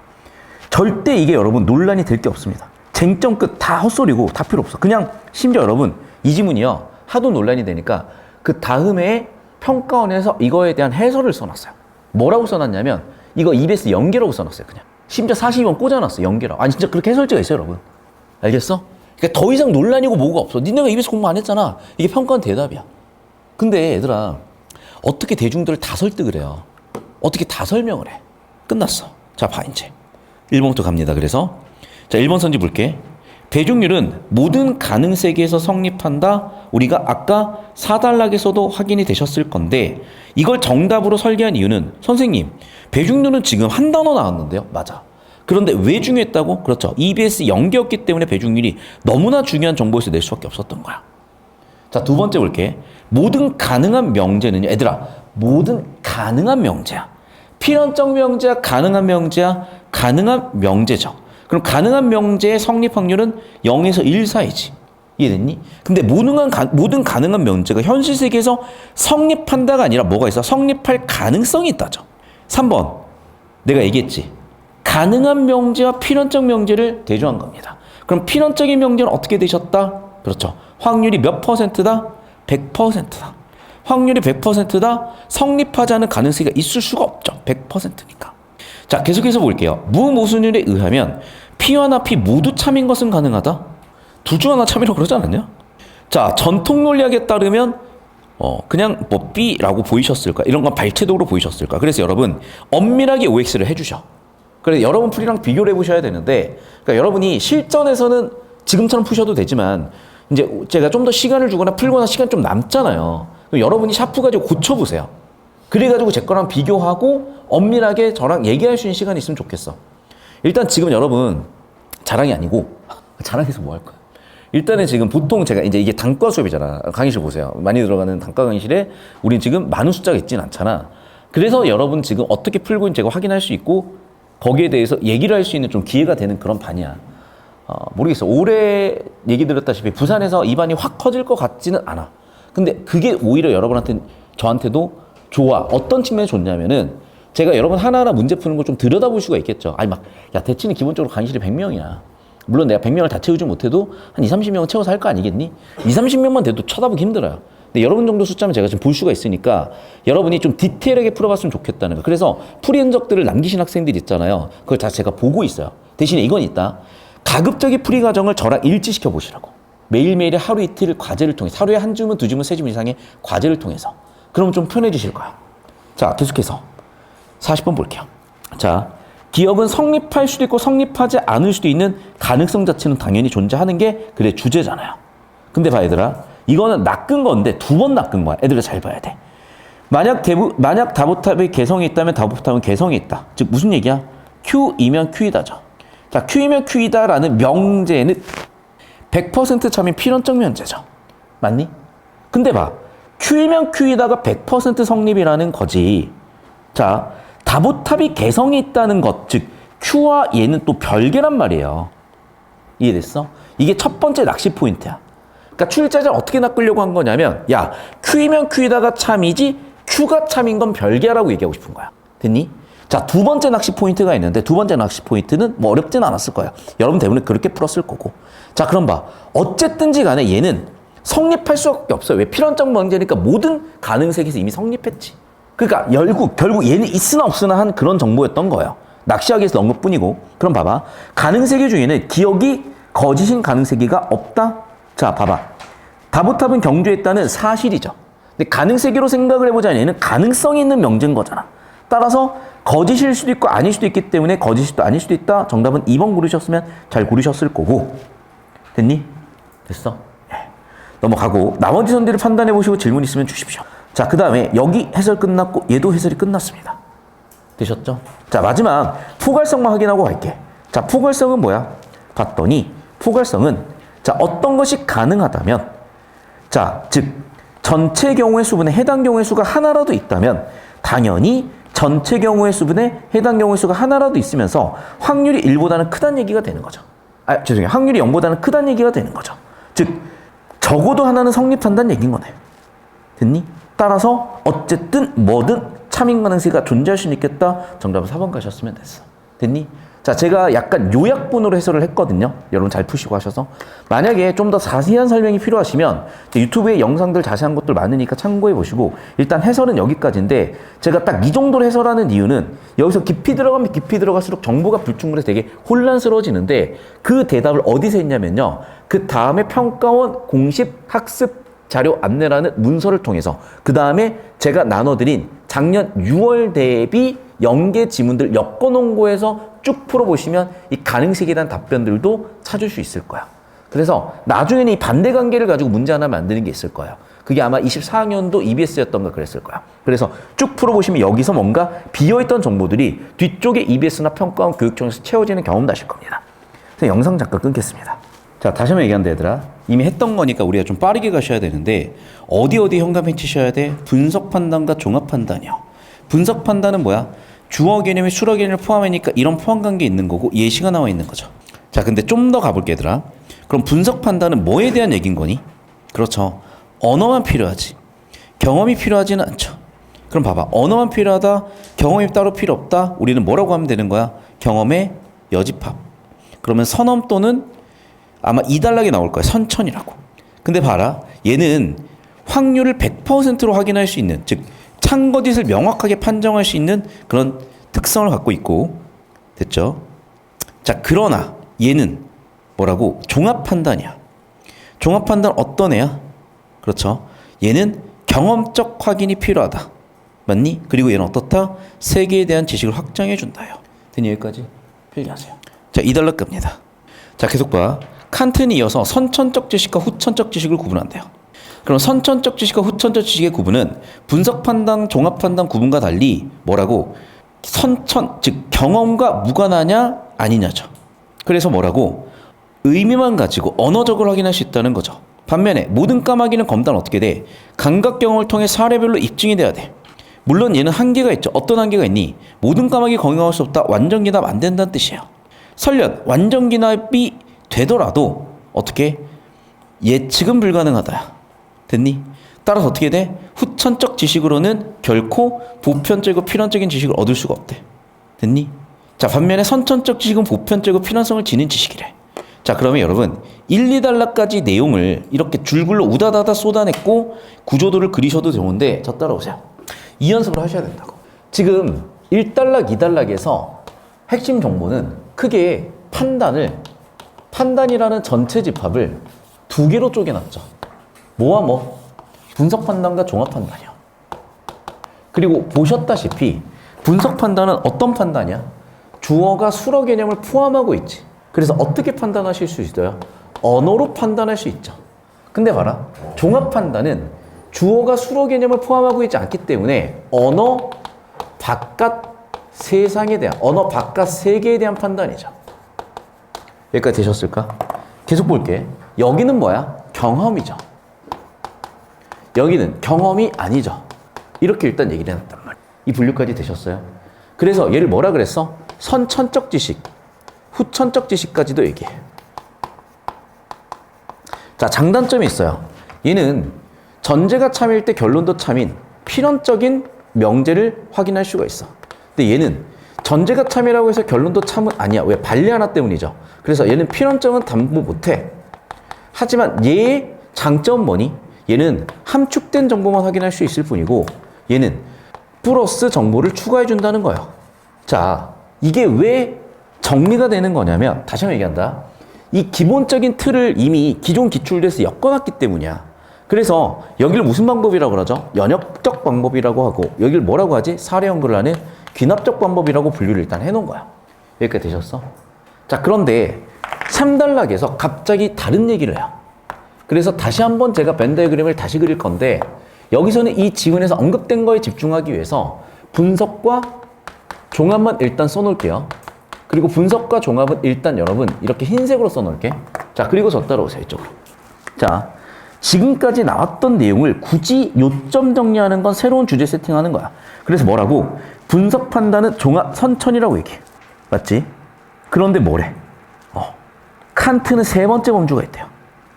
절대 이게 여러분 논란이 될 게 없습니다. 쟁점 끝 다 헛소리고 다 필요 없어. 그냥 심지어 여러분 이 지문이요. 하도 논란이 되니까 그 다음에 평가원에서 이거에 대한 해설을 써놨어요. 뭐라고 써놨냐면 이거 EBS 연계라고 써놨어요. 그냥 심지어 42번 꽂아놨어. 연계라고. 진짜 그렇게 해설지가 있어요 여러분. 알겠어? 그러니까 더 이상 논란이고 뭐가 없어. 니네가 EBS 공부 안 했잖아. 이게 평가원 대답이야. 근데 얘들아 어떻게 대중들을 다 설득을 해요? 어떻게 다 설명을 해? 끝났어. 자, 봐 이제 1번부터 갑니다. 그래서 자 1번 선지 볼게. 대중률은 모든 가능 세계에서 성립한다. 우리가 아까 4단락에서도 확인이 되셨을 건데 이걸 정답으로 설계한 이유는 선생님 배중률은 지금 한 단어 나왔는데요. 맞아. 그런데 왜 중요했다고? 그렇죠. EBS 연계였기 때문에 배중률이 너무나 중요한 정보에서 낼 수밖에 없었던 거야. 자, 두 번째 볼게. 모든 가능한 명제는요. 얘들아 모든 가능한 명제야. 필연적 명제야 가능한 명제야? 가능한 명제죠. 그럼 가능한 명제의 성립 확률은 0에서 1 사이지. 이해됐니? 근데 모든 가능한 명제가 현실 세계에서 성립한다가 아니라 뭐가 있어? 성립할 가능성이 있다죠. 3번. 내가 얘기했지. 가능한 명제와 필연적 명제를 대조한 겁니다. 그럼 필연적인 명제는 어떻게 되셨다? 그렇죠. 확률이 몇 %다? 100%다. 확률이 100%다. 성립하지 않은 가능성이 있을 수가 없죠. 100%니까. 자, 계속해서 볼게요. 무모순율에 의하면 P와 나 P 모두 참인 것은 가능하다? 둘 중 하나 참이라고 그러지 않았냐? 자, 전통 논리학에 따르면 그냥 뭐 B라고 보이셨을까? 이런 건 발췌도로 보이셨을까? 그래서 여러분 엄밀하게 OX를 해주셔. 그래서 여러분 풀이랑 비교를 해보셔야 되는데 그러니까 여러분이 실전에서는 지금처럼 푸셔도 되지만 이제 제가 좀 더 시간을 주거나 풀거나 시간 좀 남잖아요. 그럼 여러분이 샤프 가지고 고쳐보세요. 그래가지고 제 거랑 비교하고 엄밀하게 저랑 얘기할 수 있는 시간이 있으면 좋겠어. 일단 지금 여러분 자랑이 아니고 자랑해서 뭐 할 거야? 일단은 지금 보통 제가 이제 이게 단과 수업이잖아. 강의실 보세요. 많이 들어가는 단과 강의실에 우린 지금 많은 숫자가 있진 않잖아. 그래서 여러분 지금 어떻게 풀고 있는지 제가 확인할 수 있고 거기에 대해서 얘기를 할 수 있는 좀 기회가 되는 그런 반이야. 모르겠어. 올해 얘기 드렸다시피 부산에서 이 반이 확 커질 것 같지는 않아. 근데 그게 오히려 여러분한테 저한테도 좋아. 어떤 측면에 좋냐면은 제가 여러분 하나하나 문제 푸는 걸 좀 들여다볼 수가 있겠죠. 대치는 기본적으로 강의실에 100명이야. 물론 내가 100명을 다 채우지 못해도 한 20, 30명은 채워서 할 거 아니겠니? 20, 30명만 돼도 쳐다보기 힘들어요. 근데 여러분 정도 숫자면 제가 지금 볼 수가 있으니까 여러분이 좀 디테일하게 풀어봤으면 좋겠다는 거. 그래서 풀이 흔적들을 남기신 학생들이 있잖아요. 그걸 다 제가 보고 있어요. 대신에 이건 있다. 가급적이 풀이 과정을 저랑 일치시켜 보시라고. 매일매일의 하루 이틀 과제를 통해서 하루에 한 주문, 두 주문, 세 주문 이상의 과제를 통해서. 그러면 좀 편해지실 거야. 자, 계속해서 40번 볼게요. 자, 기업은 성립할 수도 있고 성립하지 않을 수도 있는 가능성 자체는 당연히 존재하는 게 그래 주제잖아요. 근데 봐 얘들아, 이거는 낚은 건데 두 번 낚은 거야. 애들아 잘 봐야 돼. 만약 다보탑에 개성이 있다면 다보탑은 개성이 있다. 즉 무슨 얘기야? Q이면 Q이다죠. 자, Q이면 Q이다라는 명제는 100% 참인 필연적 명제죠. 맞니? 근데 봐. Q이면 Q이다가 100% 성립이라는 거지. 자, 다보탑이 개성이 있다는 것, 즉 Q와 얘는 또 별개란 말이에요. 이해됐어? 이게 첫 번째 낚시 포인트야. 그러니까 출자자를 어떻게 낚으려고 한 거냐면 야 Q이면 Q이다가 참이지 Q가 참인 건 별개라고 얘기하고 싶은 거야. 됐니? 자, 두 번째 낚시 포인트가 있는데 두 번째 낚시 포인트는 뭐 어렵진 않았을 거야. 여러분 대부분 그렇게 풀었을 거고. 자, 그럼 봐. 어쨌든지 간에 얘는 성립할 수밖에 없어요. 왜? 필연적 문제니까 모든 가능색에서 이미 성립했지. 그러니까 결국 얘는 있으나 없으나 한 그런 정보였던 거예요. 낚시하기 위해서 넣은 것뿐이고. 그럼 봐봐. 가능세계 중에는 기억이 거짓인 가능세계가 없다? 자, 봐봐. 다보탑은 경주했다는 사실이죠. 근데 가능세계로 생각을 해보자니 얘는 가능성이 있는 명제인 거잖아. 따라서 거짓일 수도 있고 아닐 수도 있기 때문에 거짓일 수도 아닐 수도 있다. 정답은 2번 고르셨으면 잘 고르셨을 거고. 됐니? 됐어? 네. 넘어가고 나머지 선들을 판단해 보시고 질문 있으면 주십시오. 자, 그 다음에 여기 해설 끝났고 얘도 해설이 끝났습니다. 되셨죠? 자, 마지막 포괄성만 확인하고 갈게. 자, 포괄성은 뭐야? 봤더니 포괄성은 자, 어떤 것이 가능하다면 자, 즉 전체 경우의 수분에 해당 경우의 수가 하나라도 있다면 당연히 전체 경우의 수분에 해당 경우의 수가 하나라도 있으면서 확률이 1보다는 크다는 얘기가 되는 거죠. 아, 죄송해요. 확률이 0보다는 크다는 얘기가 되는 거죠. 즉 적어도 하나는 성립한다는 얘기인 거네. 됐니? 따라서 어쨌든 뭐든 참인 가능성이 존재할 수는 있겠다. 정답은 4번 가셨으면 됐어. 됐니? 자, 제가 약간 요약본으로 해설을 했거든요. 여러분 잘 푸시고 하셔서. 만약에 좀 더 자세한 설명이 필요하시면 유튜브에 영상들 자세한 것들 많으니까 참고해 보시고 일단 해설은 여기까지인데 제가 딱 이 정도로 해설하는 이유는 여기서 깊이 들어가면 깊이 들어갈수록 정보가 불충분해서 되게 혼란스러워지는데 그 대답을 어디서 했냐면요. 그 다음에 평가원 공식 학습 자료 안내라는 문서를 통해서 그 다음에 제가 나눠드린 작년 6월 대비 연계 지문들 엮어놓은 거에서 쭉 풀어보시면 이 가능성에 대한 답변들도 찾을 수 있을 거야. 그래서 나중에는 이 반대관계를 가지고 문제 하나 만드는 게 있을 거예요. 그게 아마 24학년도 EBS였던가 그랬을 거야. 그래서 쭉 풀어보시면 여기서 뭔가 비어있던 정보들이 뒤쪽에 EBS나 평가원 교육청에서 채워지는 경험도 하실 겁니다. 그래서 영상 잠깐 끊겠습니다. 자, 다시 한번 얘기한다 얘들아. 이미 했던 거니까 우리가 좀 빠르게 가셔야 되는데 어디 현감해 치셔야 돼? 분석 판단과 종합 판단이요. 분석 판단은 뭐야? 주어 개념이 수어 개념을 포함하니까 이런 포함 관계 있는 거고 예시가 나와 있는 거죠. 자, 근데 좀 더 가볼게 얘들아. 그럼 분석 판단은 뭐에 대한 얘기인 거니? 그렇죠. 언어만 필요하지. 경험이 필요하지는 않죠. 그럼 봐봐. 언어만 필요하다. 경험이 따로 필요 없다. 우리는 뭐라고 하면 되는 거야? 경험의 여집합. 그러면 선엄 또는 아마 2단락에 나올 거야. 선천이라고. 근데 봐라. 얘는 확률을 100%로 확인할 수 있는, 즉 참거짓을 명확하게 판정할 수 있는 그런 특성을 갖고 있고, 됐죠? 자, 그러나 얘는 뭐라고? 종합 판단이야. 종합 판단 어떤 애야? 그렇죠. 얘는 경험적 확인이 필요하다. 맞니? 그리고 얘는 어떻다? 세계에 대한 지식을 확장해 준다요. 됐니? 여기까지 필기하세요. 자, 2단락 갑니다. 자, 계속 봐. 칸트는 이어서 선천적 지식과 후천적 지식을 구분한대요. 그럼 선천적 지식과 후천적 지식의 구분은 분석 판단, 종합 판단 구분과 달리 뭐라고? 즉 경험과 무관하냐 아니냐죠. 그래서 뭐라고? 의미만 가지고 언어적으로 확인할 수 있다는 거죠. 반면에 모든 까마귀는 검단은 어떻게 돼? 감각 경험을 통해 사례별로 입증이 돼야 돼. 물론 얘는 한계가 있죠. 어떤 한계가 있니? 모든 까마귀 경험할 수 없다. 완전 기납 안 된다는 뜻이에요. 설령 완전 기납이 되더라도 어떻게? 예측은 불가능하다. 됐니? 따라서 어떻게 돼? 후천적 지식으로는 결코 보편적이고 필연적인 지식을 얻을 수가 없대. 됐니? 자, 반면에 선천적 지식은 보편적이고 필연성을 지닌 지식이래. 자, 그러면 여러분 1, 2단락까지 내용을 이렇게 줄글로 우다다다 쏟아냈고 구조도를 그리셔도 좋은데 저 따라오세요. 이 연습을 하셔야 된다고. 지금 1단락, 2단락에서 핵심 정보는 크게 판단이라는 전체 집합을 두 개로 쪼개놨죠. 뭐와 뭐? 분석 판단과 종합 판단이요. 그리고 보셨다시피 분석 판단은 어떤 판단이야? 주어가 수어 개념을 포함하고 있지. 그래서 어떻게 판단하실 수 있어요? 언어로 판단할 수 있죠. 근데 봐라. 종합 판단은 주어가 수어 개념을 포함하고 있지 않기 때문에 언어 바깥 세상에 대한, 언어 바깥 세계에 대한 판단이죠. 여기까지 되셨을까? 계속 볼게. 여기는 뭐야? 경험이죠. 여기는 경험이 아니죠. 이렇게 일단 얘기를 해놨단 말이야. 이 분류까지 되셨어요? 그래서 얘를 뭐라 그랬어? 선천적 지식, 후천적 지식까지도 얘기해. 자, 장단점이 있어요. 얘는 전제가 참일 때 결론도 참인 필연적인 명제를 확인할 수가 있어. 근데 얘는 전제가 참이라고 해서 결론도 참은 아니야. 왜? 반례 하나 때문이죠. 그래서 얘는 필연점은 담보 못해. 하지만 얘의 장점은 뭐니? 얘는 함축된 정보만 확인할 수 있을 뿐이고 얘는 플러스 정보를 추가해 준다는 거예요. 자, 이게 왜 정리가 되는 거냐면 다시 한번 얘기한다. 이 기본적인 틀을 이미 기존 기출에서 엮어놨기 때문이야. 그래서 여기를 무슨 방법이라고 그러죠? 연역적 방법이라고 하고 여기를 뭐라고 하지? 사례 연구를 하는 귀납적 방법이라고 분류를 일단 해놓은 거야. 여기까지 되셨어? 자, 그런데 3단락에서 갑자기 다른 얘기를 해요. 그래서 다시 한번 제가 벤 다이어그램을 다시 그릴 건데 여기서는 이 지문에서 언급된 거에 집중하기 위해서 분석과 종합만 일단 써놓을게요. 그리고 분석과 종합은 일단 여러분 이렇게 흰색으로 써놓을게. 자, 그리고 저 따라오세요. 이쪽으로. 자, 지금까지 나왔던 내용을 굳이 요점 정리하는 건 새로운 주제 세팅하는 거야. 그래서 뭐라고? 분석 판단은 종합 선천이라고 얘기해. 맞지? 그런데 뭐래? 칸트는 세 번째 범주가 있대요.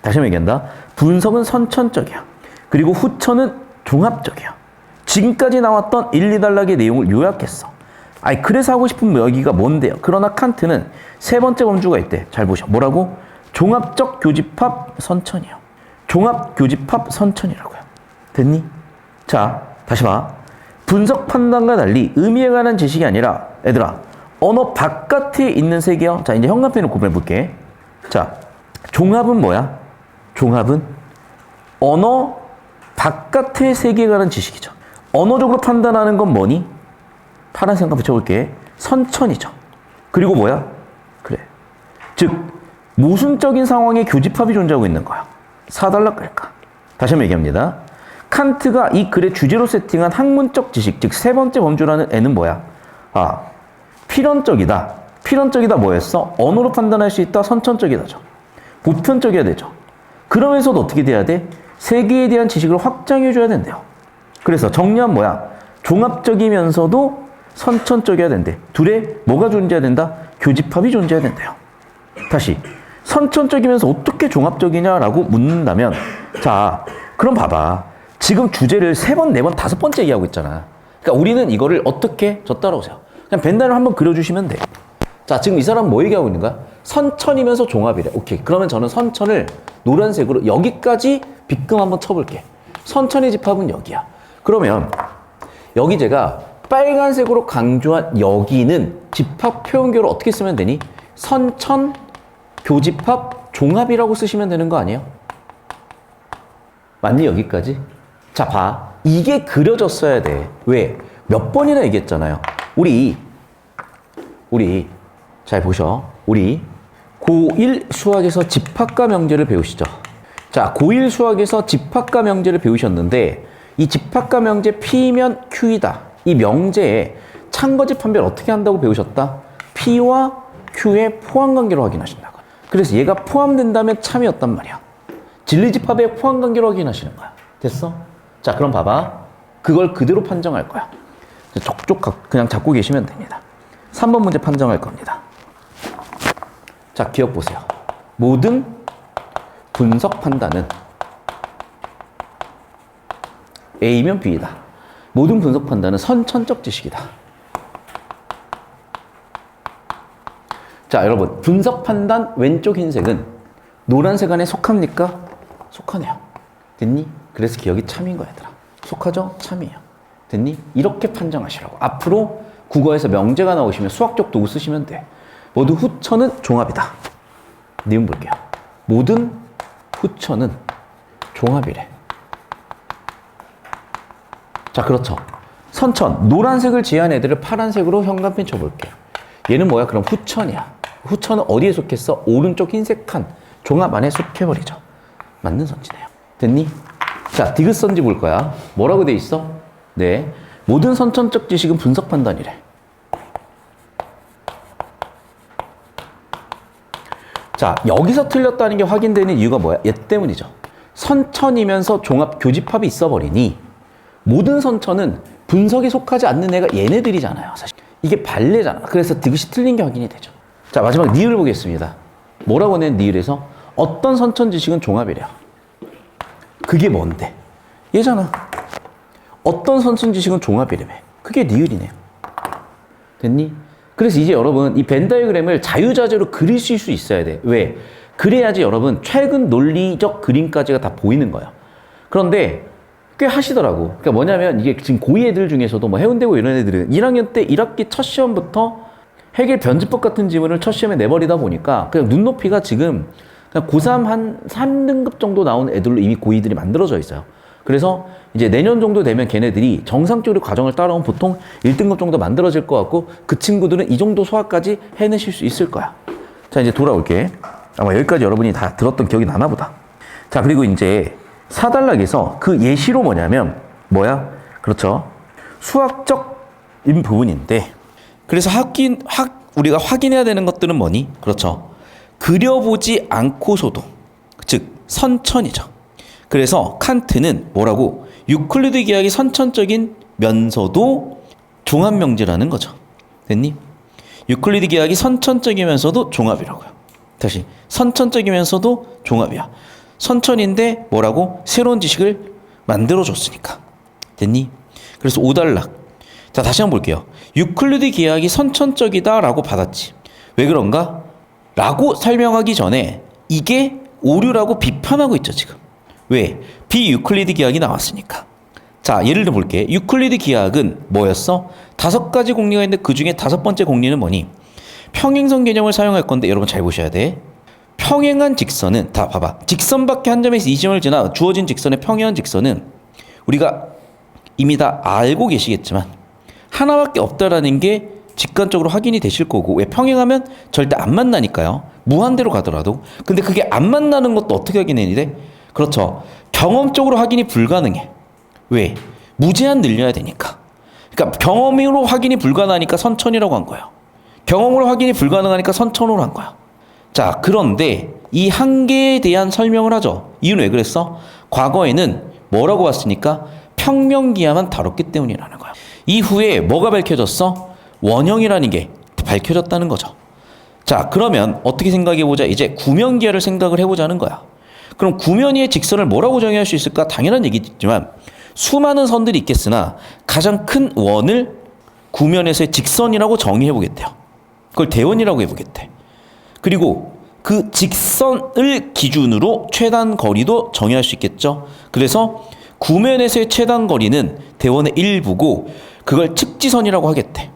다시 한번 얘기한다. 분석은 선천적이야. 그리고 후천은 종합적이야. 지금까지 나왔던 1, 2단락의 내용을 요약했어. 아니, 그래서 하고 싶은 여기가 뭔데요? 그러나 칸트는 세 번째 범주가 있대. 잘 보셔. 뭐라고? 종합적 교집합 선천이요. 종합 교집합 선천이라고요. 됐니? 자, 다시 봐. 분석 판단과 달리 의미에 관한 지식이 아니라 얘들아, 언어 바깥에 있는 세계요. 자, 이제 형광펜을 구분해 볼게. 자, 종합은 뭐야? 종합은 언어 바깥의 세계에 관한 지식이죠. 언어적으로 판단하는 건 뭐니? 파란색 한번 붙여볼게. 선천이죠. 그리고 뭐야? 그래. 즉, 모순적인 상황에 교집합이 존재하고 있는 거야. 4단락 갈까? 다시 한번 얘기합니다. 칸트가 이 글의 주제로 세팅한 학문적 지식, 즉 세 번째 범주라는 애는 뭐야? 아, 필연적이다. 필연적이다 뭐였어? 언어로 판단할 수 있다. 선천적이다죠. 보편적이어야 되죠. 그러면서도 어떻게 돼야 돼? 세계에 대한 지식을 확장해줘야 된대요. 그래서 정리한 뭐야? 종합적이면서도 선천적이어야 된대. 둘에 뭐가 존재해야 된다? 교집합이 존재해야 된대요. 다시 선천적이면서 어떻게 종합적이냐라고 묻는다면 자, 그럼 봐봐. 지금 주제를 3번, 4번, 5번째 얘기하고 있잖아. 그러니까 우리는 이거를 어떻게? 저 따라오세요. 그냥 벤단을 한번 그려주시면 돼. 자, 지금 이 사람 뭐 얘기하고 있는 거야? 선천이면서 종합이래. 오케이. 그러면 저는 선천을 노란색으로 여기까지 빗금 한번 쳐볼게. 선천의 집합은 여기야. 그러면 여기 제가 빨간색으로 강조한 여기는 집합 표현교를 어떻게 쓰면 되니? 선천, 교집합, 종합이라고 쓰시면 되는 거 아니에요? 맞니? 여기까지? 자, 봐. 이게 그려졌어야 돼. 왜? 몇 번이나 얘기했잖아요. 우리 잘 보셔. 우리 고1 수학에서 집합과 명제를 배우시죠. 자, 고1 수학에서 집합과 명제를 배우셨는데 이 집합과 명제 P면 Q이다. 이 명제에 참거집 판별 어떻게 한다고 배우셨다? P와 Q의 포함관계로 확인하신다고. 그래서 얘가 포함된다면 참이었단 말이야. 진리집합의 포함관계로 확인하시는 거야. 됐어? 자, 그럼 봐봐. 그걸 그대로 판정할 거야. 촉촉 그냥 잡고 계시면 됩니다. 3번 문제 판정할 겁니다. 자, 기억 보세요. 모든 분석 판단은 A면 B이다. 모든 분석 판단은 선천적 지식이다. 자, 여러분, 분석 판단 왼쪽 흰색은 노란색 안에 속합니까? 속하네요. 됐니? 그래서 기억이 참인 거야, 얘들아. 속하죠? 참이에요. 됐니? 이렇게 판정하시라고. 앞으로 국어에서 명제가 나오시면 수학적 도구 쓰시면 돼. 모두 후천은 종합이다. 니은 볼게요. 모든 후천은 종합이래. 자, 그렇죠. 선천, 노란색을 지한 애들을 파란색으로 형광펜 쳐볼게요. 얘는 뭐야? 그럼 후천이야. 후천은 어디에 속했어? 오른쪽 흰색 칸. 종합 안에 속해버리죠. 맞는 선지네요. 됐니? 자, 디귿선지 볼 거야. 뭐라고 돼 있어? 네. 모든 선천적 지식은 분석 판단이래. 자, 여기서 틀렸다는 게 확인되는 이유가 뭐야? 얘 때문이죠. 선천이면서 종합 교집합이 있어버리니 모든 선천은 분석에 속하지 않는 애가 얘네들이잖아요. 사실 이게 발레잖아. 그래서 디귿이 틀린 게 확인이 되죠. 자, 마지막 니을 보겠습니다. 뭐라고 낸 니을에서 어떤 선천 지식은 종합이래요. 그게 뭔데? 얘잖아. 어떤 선천 지식은 종합이래며. 그게 니을이네요. 됐니? 그래서 이제 여러분 이 벤 다이어그램을 자유자재로 그리실 수 있어야 돼. 왜? 그래야지 여러분 최근 논리적 그림까지가 다 보이는 거예요. 그런데 꽤 하시더라고. 그러니까 뭐냐면 이게 지금 고2 애들 중에서도 뭐 해운대고 이런 애들은 1학년 때 1학기 첫 시험부터 해겔 변지법 같은 지문을 첫 시험에 내버리다 보니까 그냥 눈높이가 지금 그냥 고3 한 3등급 정도 나온 애들로 이미 고2들이 만들어져 있어요. 그래서 이제 내년 정도 되면 걔네들이 정상적으로 과정을 따라오면 보통 1등급 정도 만들어질 것 같고 그 친구들은 이 정도 소화까지 해내실 수 있을 거야. 자, 이제 돌아올게. 아마 여기까지 여러분이 다 들었던 기억이 나나 보다. 자, 그리고 이제 4단락에서 그 예시로 뭐냐면 뭐야? 그렇죠. 수학적인 부분인데 그래서 우리가 확인해야 되는 것들은 뭐니? 그렇죠. 그려보지 않고서도 즉 선천이죠. 그래서 칸트는 뭐라고? 유클리드 기하기 선천적이면서도 종합명제라는 거죠. 됐니? 유클리드 기하기 선천적이면서도 종합이라고요. 다시 선천적이면서도 종합이야. 선천인데 뭐라고? 새로운 지식을 만들어줬으니까. 됐니? 그래서 5단락. 자, 다시 한번 볼게요. 유클리드 기하기 선천적이다 라고 받았지. 왜 그런가? 라고 설명하기 전에 이게 오류라고 비판하고 있죠, 지금. 왜? 비유클리드 기하학이 나왔으니까. 자, 예를 들어 볼게. 유클리드 기하학은 뭐였어? 5가지 공리가 있는데 그 중에 5번째 공리는 뭐니? 평행선 개념을 사용할 건데 여러분 잘 보셔야 돼. 평행한 직선은 다 봐봐. 직선밖에 한 점에서 이 점을 지나 주어진 직선의 평행한 직선은 우리가 이미 다 알고 계시겠지만 하나밖에 없다라는 게 직관적으로 확인이 되실 거고 왜 평행하면 절대 안 만나니까요. 무한대로 가더라도. 근데 그게 안 만나는 것도 어떻게 확인해야 돼? 그렇죠. 경험적으로 확인이 불가능해. 왜? 무제한 늘려야 되니까. 그러니까 경험으로 확인이 불가능하니까 선천이라고 한 거예요. 경험으로 확인이 불가능하니까 선천으로 한 거야. 자, 그런데 이 한계에 대한 설명을 하죠. 이유는 왜 그랬어? 과거에는 뭐라고 봤으니까 평면기하만 다뤘기 때문이라는 거야. 이후에 뭐가 밝혀졌어? 원형이라는 게 밝혀졌다는 거죠. 자, 그러면 어떻게 생각해보자. 이제 구면기하를 생각을 해보자는 거야. 그럼 구면 위의 직선을 뭐라고 정의할 수 있을까? 당연한 얘기지만 수많은 선들이 있겠으나 가장 큰 원을 구면에서의 직선이라고 정의해보겠대요. 그걸 대원이라고 해보겠대. 그리고 그 직선을 기준으로 최단 거리도 정의할 수 있겠죠. 그래서 구면에서의 최단 거리는 대원의 일부고 그걸 측지선이라고 하겠대.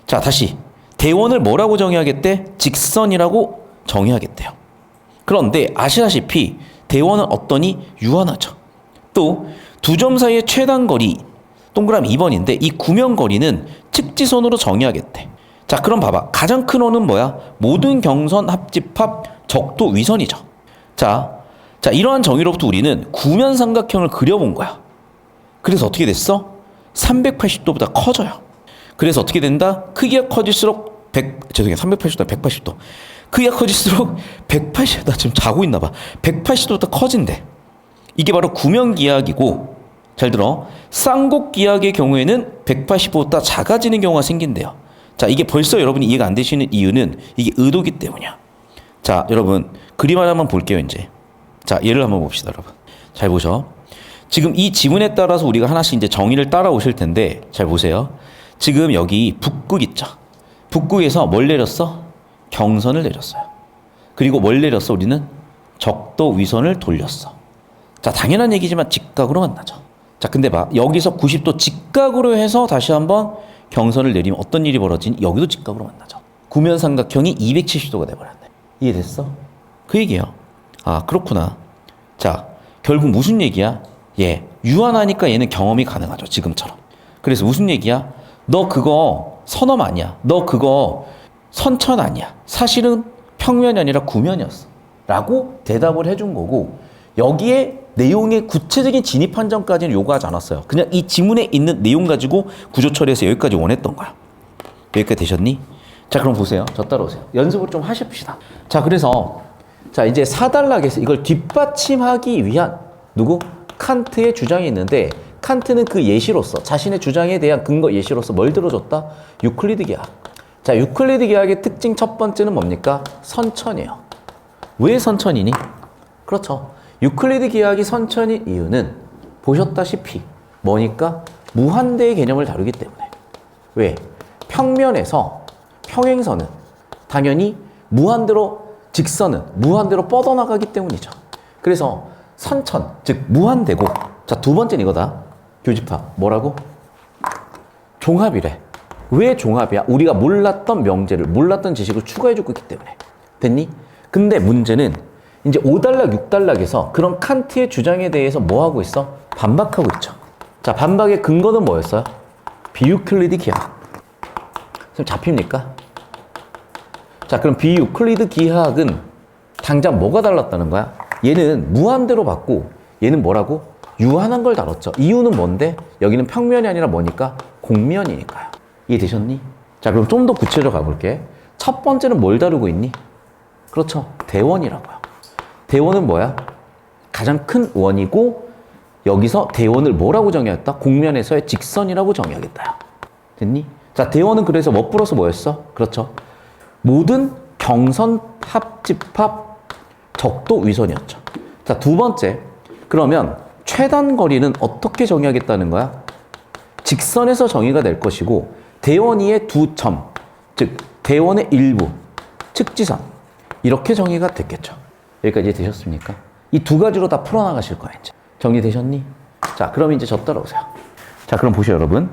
자, 다시 대원을 뭐라고 정의하겠대? 직선이라고 정의하겠대요. 그런데 아시다시피 대원은 어떠니? 유한하죠. 또 두 점 사이의 최단 거리 동그라미 2번인데 이 구면 거리는 측지선으로 정의하겠대. 자, 그럼 봐봐. 가장 큰 원은 뭐야? 모든 경선 합집합 적도 위선이죠. 자, 이러한 정의로부터 우리는 구면 삼각형을 그려본 거야. 그래서 어떻게 됐어? 380도보다 커져요. 그래서 어떻게 된다? 크기가 커질수록 380도, 180도. 크기가 커질수록 180, 나 지금 자고 있나 봐. 180도부터 커진대. 이게 바로 구면기하학이고, 잘 들어. 쌍곡기하학의 경우에는 180도보다 작아지는 경우가 생긴대요. 자, 이게 벌써 여러분이 이해가 안 되시는 이유는 이게 의도기 때문이야. 자, 여러분 그림 하나만 볼게요. 이제 자, 예를 한번 봅시다. 여러분 잘 보셔. 지금 이 지문에 따라서 우리가 하나씩 이제 정의를 따라오실 텐데 잘 보세요. 지금 여기 북극 있죠. 북극에서 뭘 내렸어? 경선을 내렸어요. 그리고 뭘 내렸어? 우리는 적도 위선을 돌렸어. 자, 당연한 얘기지만 직각으로 만나죠. 자, 근데 봐. 여기서 90도 직각으로 해서 다시 한번 경선을 내리면 어떤 일이 벌어지니? 여기도 직각으로 만나죠. 구면 삼각형이 270도가 돼버렸네. 이해됐어? 그 얘기예요. 아, 그렇구나. 자, 결국 무슨 얘기야? 유한하니까 얘는 경험이 가능하죠. 지금처럼. 그래서 무슨 얘기야? 너 그거 선엄 아니야. 너 그거 선천 아니야. 사실은 평면이 아니라 구면이었어. 라고 대답을 해준 거고 여기에 내용의 구체적인 진입 판정까지는 요구하지 않았어요. 그냥 이 지문에 있는 내용 가지고 구조 처리해서 여기까지 원했던 거야. 여기까지 되셨니? 자, 그럼 보세요. 저 따라오세요. 연습을 좀 하십시다. 자, 그래서 자, 이제 4단락에서 이걸 뒷받침하기 위한 누구? 칸트의 주장이 있는데 칸트는 그 예시로서 자신의 주장에 대한 근거 예시로서 뭘 들어줬다? 유클리드 기하학. 자, 유클리드 기하학의 특징 첫 번째는 뭡니까? 선천이에요. 왜 선천이니? 그렇죠. 유클리드 기하학이 선천인 이유는 보셨다시피 뭐니까 무한대의 개념을 다루기 때문에. 왜? 평면에서 평행선은 당연히 무한대로, 직선은 무한대로 뻗어나가기 때문이죠. 그래서 선천, 즉 무한대고, 자, 두 번째는 이거다. 교집합. 뭐라고? 종합이래. 왜 종합이야? 우리가 몰랐던 명제를, 몰랐던 지식을 추가해주고 있기 때문에. 됐니? 근데 문제는 이제 5단락, 6단락에서 그런 칸트의 주장에 대해서 뭐 하고 있어? 반박하고 있죠. 자, 반박의 근거는 뭐였어요? 비유클리드 기하학. 선생님 잡힙니까? 자, 그럼 비유클리드 기하학은 당장 뭐가 달랐다는 거야? 얘는 무한대로 받고 얘는 뭐라고? 유한한 걸 다뤘죠. 이유는 뭔데? 여기는 평면이 아니라 뭐니까? 곡면이니까요. 이해되셨니? 자, 그럼 좀 더 구체적으로 가볼게. 첫 번째는 뭘 다루고 있니? 그렇죠. 대원이라고요. 대원은 뭐야? 가장 큰 원이고 여기서 대원을 뭐라고 정의했다? 곡면에서의 직선이라고 정의하겠다. 됐니? 자, 대원은 그래서 뭐 플러스 뭐였어? 그렇죠. 모든 경선, 합집합, 적도, 위선이었죠. 자, 두 번째. 그러면 최단 거리는 어떻게 정의하겠다는 거야? 직선에서 정의가 될 것이고 대원위의 두 점, 즉 대원의 일부, 측지선 이렇게 정의가 됐겠죠. 여기까지 되셨습니까? 이 두 가지로 다 풀어나가실 거야. 이제 정리되셨니? 자, 그럼 이제 저 따라오세요. 자, 그럼 보시죠, 여러분.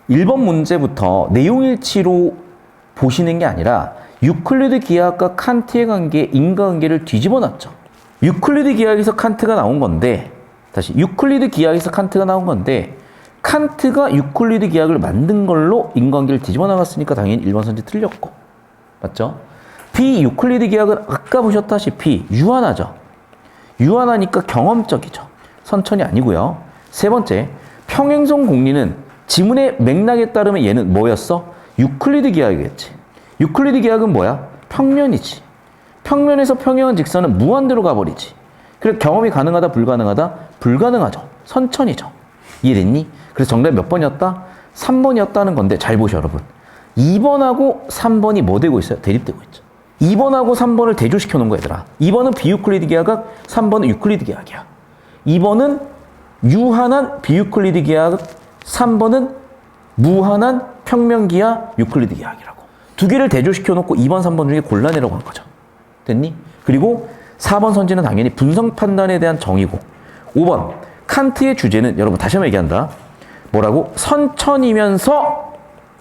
1번 문제부터 내용일치로 보시는 게 아니라 유클리드 기하학과 칸트의 관계, 인과관계를 뒤집어 놨죠. 유클리드 기하학에서 칸트가 나온 건데, 다시 유클리드 기하학에서 칸트가 나온 건데, 칸트가 유클리드 기하학을 만든 걸로 인과관계를 뒤집어 나갔으니까 당연히 1번 선지 틀렸고, 맞죠? 비유클리드 기하학은 아까 보셨다시피 유한하죠. 유한하니까 경험적이죠. 선천이 아니고요. 세 번째, 평행선 공리는 지문의 맥락에 따르면 얘는 뭐였어? 유클리드 기하학이겠지. 유클리드 기하학은 뭐야? 평면이지. 평면에서 평행한 직선은 무한대로 가버리지. 그래서 경험이 가능하다, 불가능하다? 불가능하죠. 선천이죠. 이해됐니? 그래서 정답이 몇 번이었다? 3번이었다는 건데 잘 보셔, 여러분. 2번하고 3번이 뭐 되고 있어요? 대립되고 있죠. 2번하고 3번을 대조시켜 놓은 거야, 얘들아. 2번은 비유클리드 기하학, 3번은 유클리드 기하학이야. 2번은 유한한 비유클리드 기하학, 3번은 무한한 평면 기하, 유클리드 기하학이라고. 두 개를 대조시켜 놓고 2번, 3번 중에 골라내라고 한 거죠. 됐니? 그리고 4번 선지는 당연히 분석 판단에 대한 정의고, 5번 칸트의 주제는 여러분 다시 한번 얘기한다. 뭐라고? 선천이면서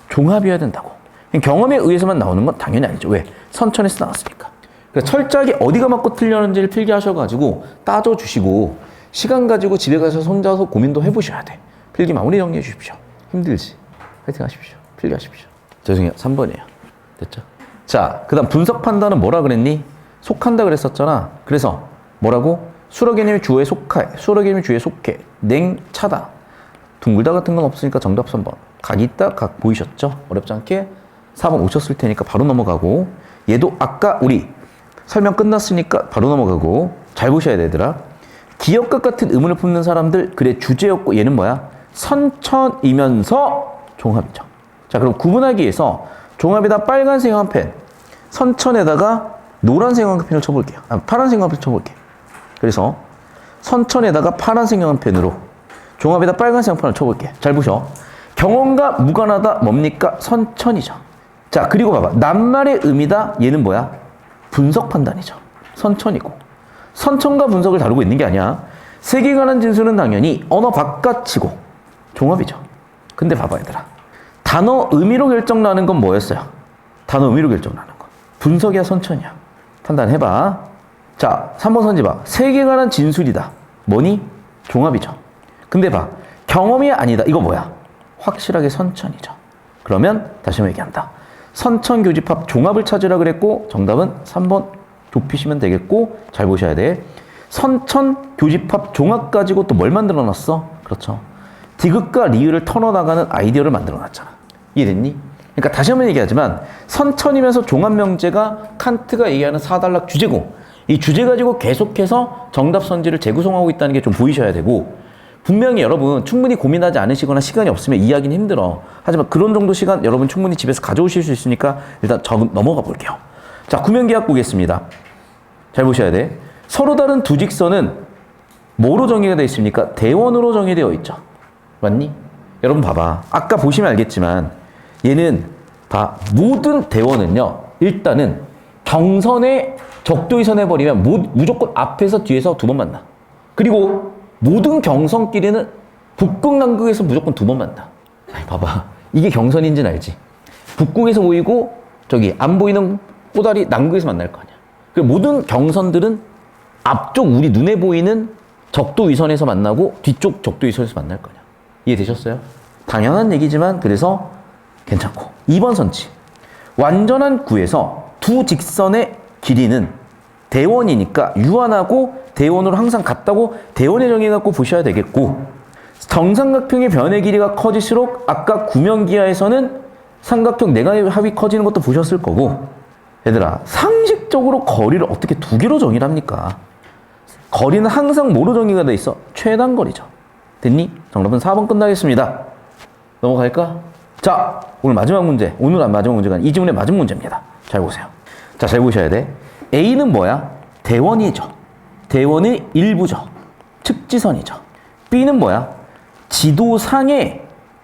종합이어야 된다고. 경험에 의해서만 나오는 건 당연히 아니죠. 왜? 선천에서 나왔으니까. 그러니까 철저하게 어디가 맞고 틀렸는지를 필기하셔가지고 따져주시고 시간 가지고 집에 가서 혼자서 고민도 해보셔야 돼. 필기 마무리 정리해 주십시오. 힘들지? 파이팅 하십시오. 필기하십시오. 죄송해요. 3번이에요. 됐죠? 자, 그 다음 분석 판단은 뭐라 그랬니? 속한다 그랬었잖아. 그래서 뭐라고? 수러 개념이 주어에 속해. 수러 개념이 주어에 속해. 냉차다. 둥글다 같은 건 없으니까 정답 3번. 각 있다, 각 보이셨죠? 어렵지 않게 4번 오셨을 테니까 바로 넘어가고, 얘도 아까 우리 설명 끝났으니까 바로 넘어가고, 잘 보셔야 돼, 얘들아. 기역각 같은 의문을 품는 사람들, 그래 주제였고 얘는 뭐야? 선천이면서 종합이죠. 자, 그럼 구분하기 위해서 종합에다 빨간색 한펜, 선천에다가 노란색 한펜을 쳐볼게요. 파란색 한펜을 쳐볼게요. 그래서 선천에다가 파란색 한펜으로 종합에다 빨간색 한펜을 쳐볼게요. 잘 보셔. 경험과 무관하다 뭡니까? 선천이죠. 자, 그리고 봐봐. 낱말의 의미다. 얘는 뭐야? 분석 판단이죠. 선천이고. 선천과 분석을 다루고 있는 게 아니야. 세계관한 진술은 당연히 언어 바깥이고 종합이죠. 근데 봐봐, 얘들아. 단어 의미로 결정나는 건 뭐였어요? 단어 의미로 결정나는 건. 분석이야, 선천이야. 판단해봐. 자, 3번 선지 봐. 세계관한 진술이다. 뭐니? 종합이죠. 근데 봐. 경험이 아니다. 이거 뭐야? 확실하게 선천이죠. 그러면 다시 한번 얘기한다. 선천 교집합 종합을 찾으라 그랬고 정답은 3번 좁히시면 되겠고, 잘 보셔야 돼. 선천 교집합 종합 가지고 또 뭘 만들어 놨어? 그렇죠. 디귿과 리을을 털어나가는 아이디어를 만들어 놨잖아. 이해됐니? 그러니까 다시 한번 얘기하지만 선천이면서 종합 명제가 칸트가 얘기하는 4단락 주제고, 이 주제 가지고 계속해서 정답 선지를 재구성하고 있다는 게 좀 보이셔야 되고, 분명히 여러분 충분히 고민하지 않으시거나 시간이 없으면 이해하기는 힘들어. 하지만 그런 정도 시간 여러분 충분히 집에서 가져오실 수 있으니까 일단 넘어가 볼게요. 자, 구면계약 보겠습니다. 잘 보셔야 돼. 서로 다른 두 직선은 뭐로 정의가 되어 있습니까? 대원으로 정의되어 있죠. 맞니? 여러분 봐봐. 아까 보시면 알겠지만 얘는 모든 대원은요. 일단은 경선에 적도이선 해버리면 무조건 앞에서 뒤에서 두 번 만나. 그리고 모든 경선끼리는 북극, 남극에서 무조건 두 번 만나. 봐봐. 이게 경선인지는 알지? 북극에서 보이고 저기 안 보이는 꼬다리 남극에서 만날 거 아니야. 그 모든 경선들은 앞쪽 우리 눈에 보이는 적도위선에서 만나고 뒤쪽 적도위선에서 만날 거냐. 이해되셨어요? 당연한 얘기지만 그래서 괜찮고. 2번 선지. 완전한 구에서 두 직선의 길이는 대원이니까 유한하고 대원으로 항상 같다고 대원의 정의 갖고 보셔야 되겠고, 정삼각형의 변의 길이가 커질수록 아까 구면기하에서는 삼각형 내각합이 커지는 것도 보셨을 거고, 얘들아 상식적으로 거리를 어떻게 두 개로 정의를 합니까? 거리는 항상 뭐로 정의가 돼 있어? 최단거리죠. 됐니? 정답은 4번 끝나겠습니다. 넘어갈까? 자, 오늘 마지막 문제. 오늘 마지막 문제가 이 지문의 마지막 문제입니다. 잘 보세요. 자, 잘 보셔야 돼. A는 뭐야? 대원이죠. 대원의 일부죠. 측지선이죠. B는 뭐야? 지도상의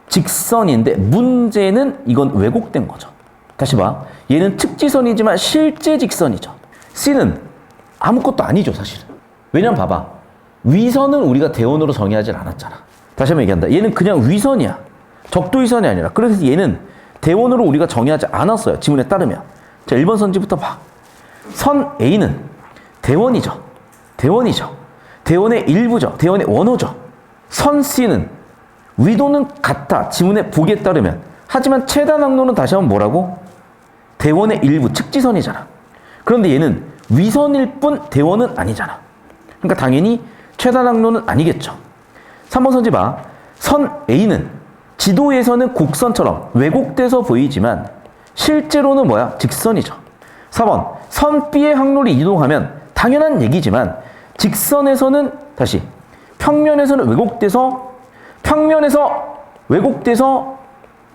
직선인데 문제는 이건 왜곡된 거죠. 다시 봐. 얘는 측지선이지만 실제 직선이죠. C는 아무것도 아니죠, 사실은. 왜냐면 봐봐. 위선은 우리가 대원으로 정의하지 않았잖아. 다시 한번 얘기한다. 얘는 그냥 위선이야. 적도위선이 아니라. 그래서 얘는 대원으로 우리가 정의하지 않았어요. 지문에 따르면. 자, 1번 선지부터 봐. 선 A는 대원이죠. 대원이죠. 대원의 일부죠. 대원의 원호죠. 선 C는 위도는 같아. 지문의 보기에 따르면. 하지만 최단 항로는 다시 한번 뭐라고? 대원의 일부, 측지선이잖아. 그런데 얘는 위선일 뿐 대원은 아니잖아. 그러니까 당연히 최단 항로는 아니겠죠. 3번 선지 봐. 선 A는 지도에서는 곡선처럼 왜곡돼서 보이지만 실제로는 뭐야? 직선이죠. 4번. 선 B의 항로를 이동하면 당연한 얘기지만 직선에서는 다시 평면에서는 왜곡돼서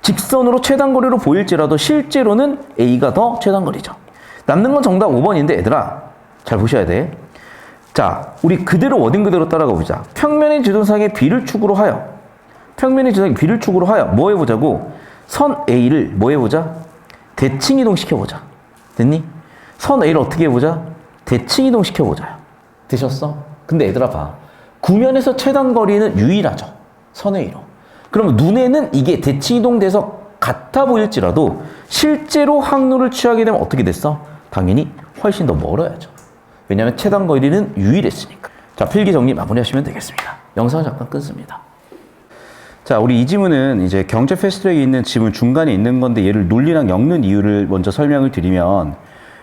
직선으로 최단거리로 보일지라도 실제로는 A가 더 최단거리죠. 남는 건 정답 5번인데 얘들아 잘 보셔야 돼. 자, 우리 그대로 워딩 그대로 따라가 보자. 평면의 지도상의 B를 축으로 하여 뭐 해보자고? 선 A를 뭐 해보자? 대칭 이동시켜보자. 됐니? 선 A를 어떻게 해보자? 대칭 이동시켜보자요. 되셨어? 근데 얘들아 봐. 구면에서 최단거리는 유일하죠. 선 A로. 그럼 눈에는 이게 대칭 이동돼서 같아 보일지라도 실제로 항로를 취하게 되면 어떻게 됐어? 당연히 훨씬 더 멀어야죠. 왜냐하면 최단거리는 유일했으니까. 자, 필기 정리 마무리하시면 되겠습니다. 영상을 잠깐 끊습니다. 자, 우리 이 지문은 이제 경제 패스트트랙에 있는 지문 중간에 있는 건데 얘를 논리랑 엮는 이유를 먼저 설명을 드리면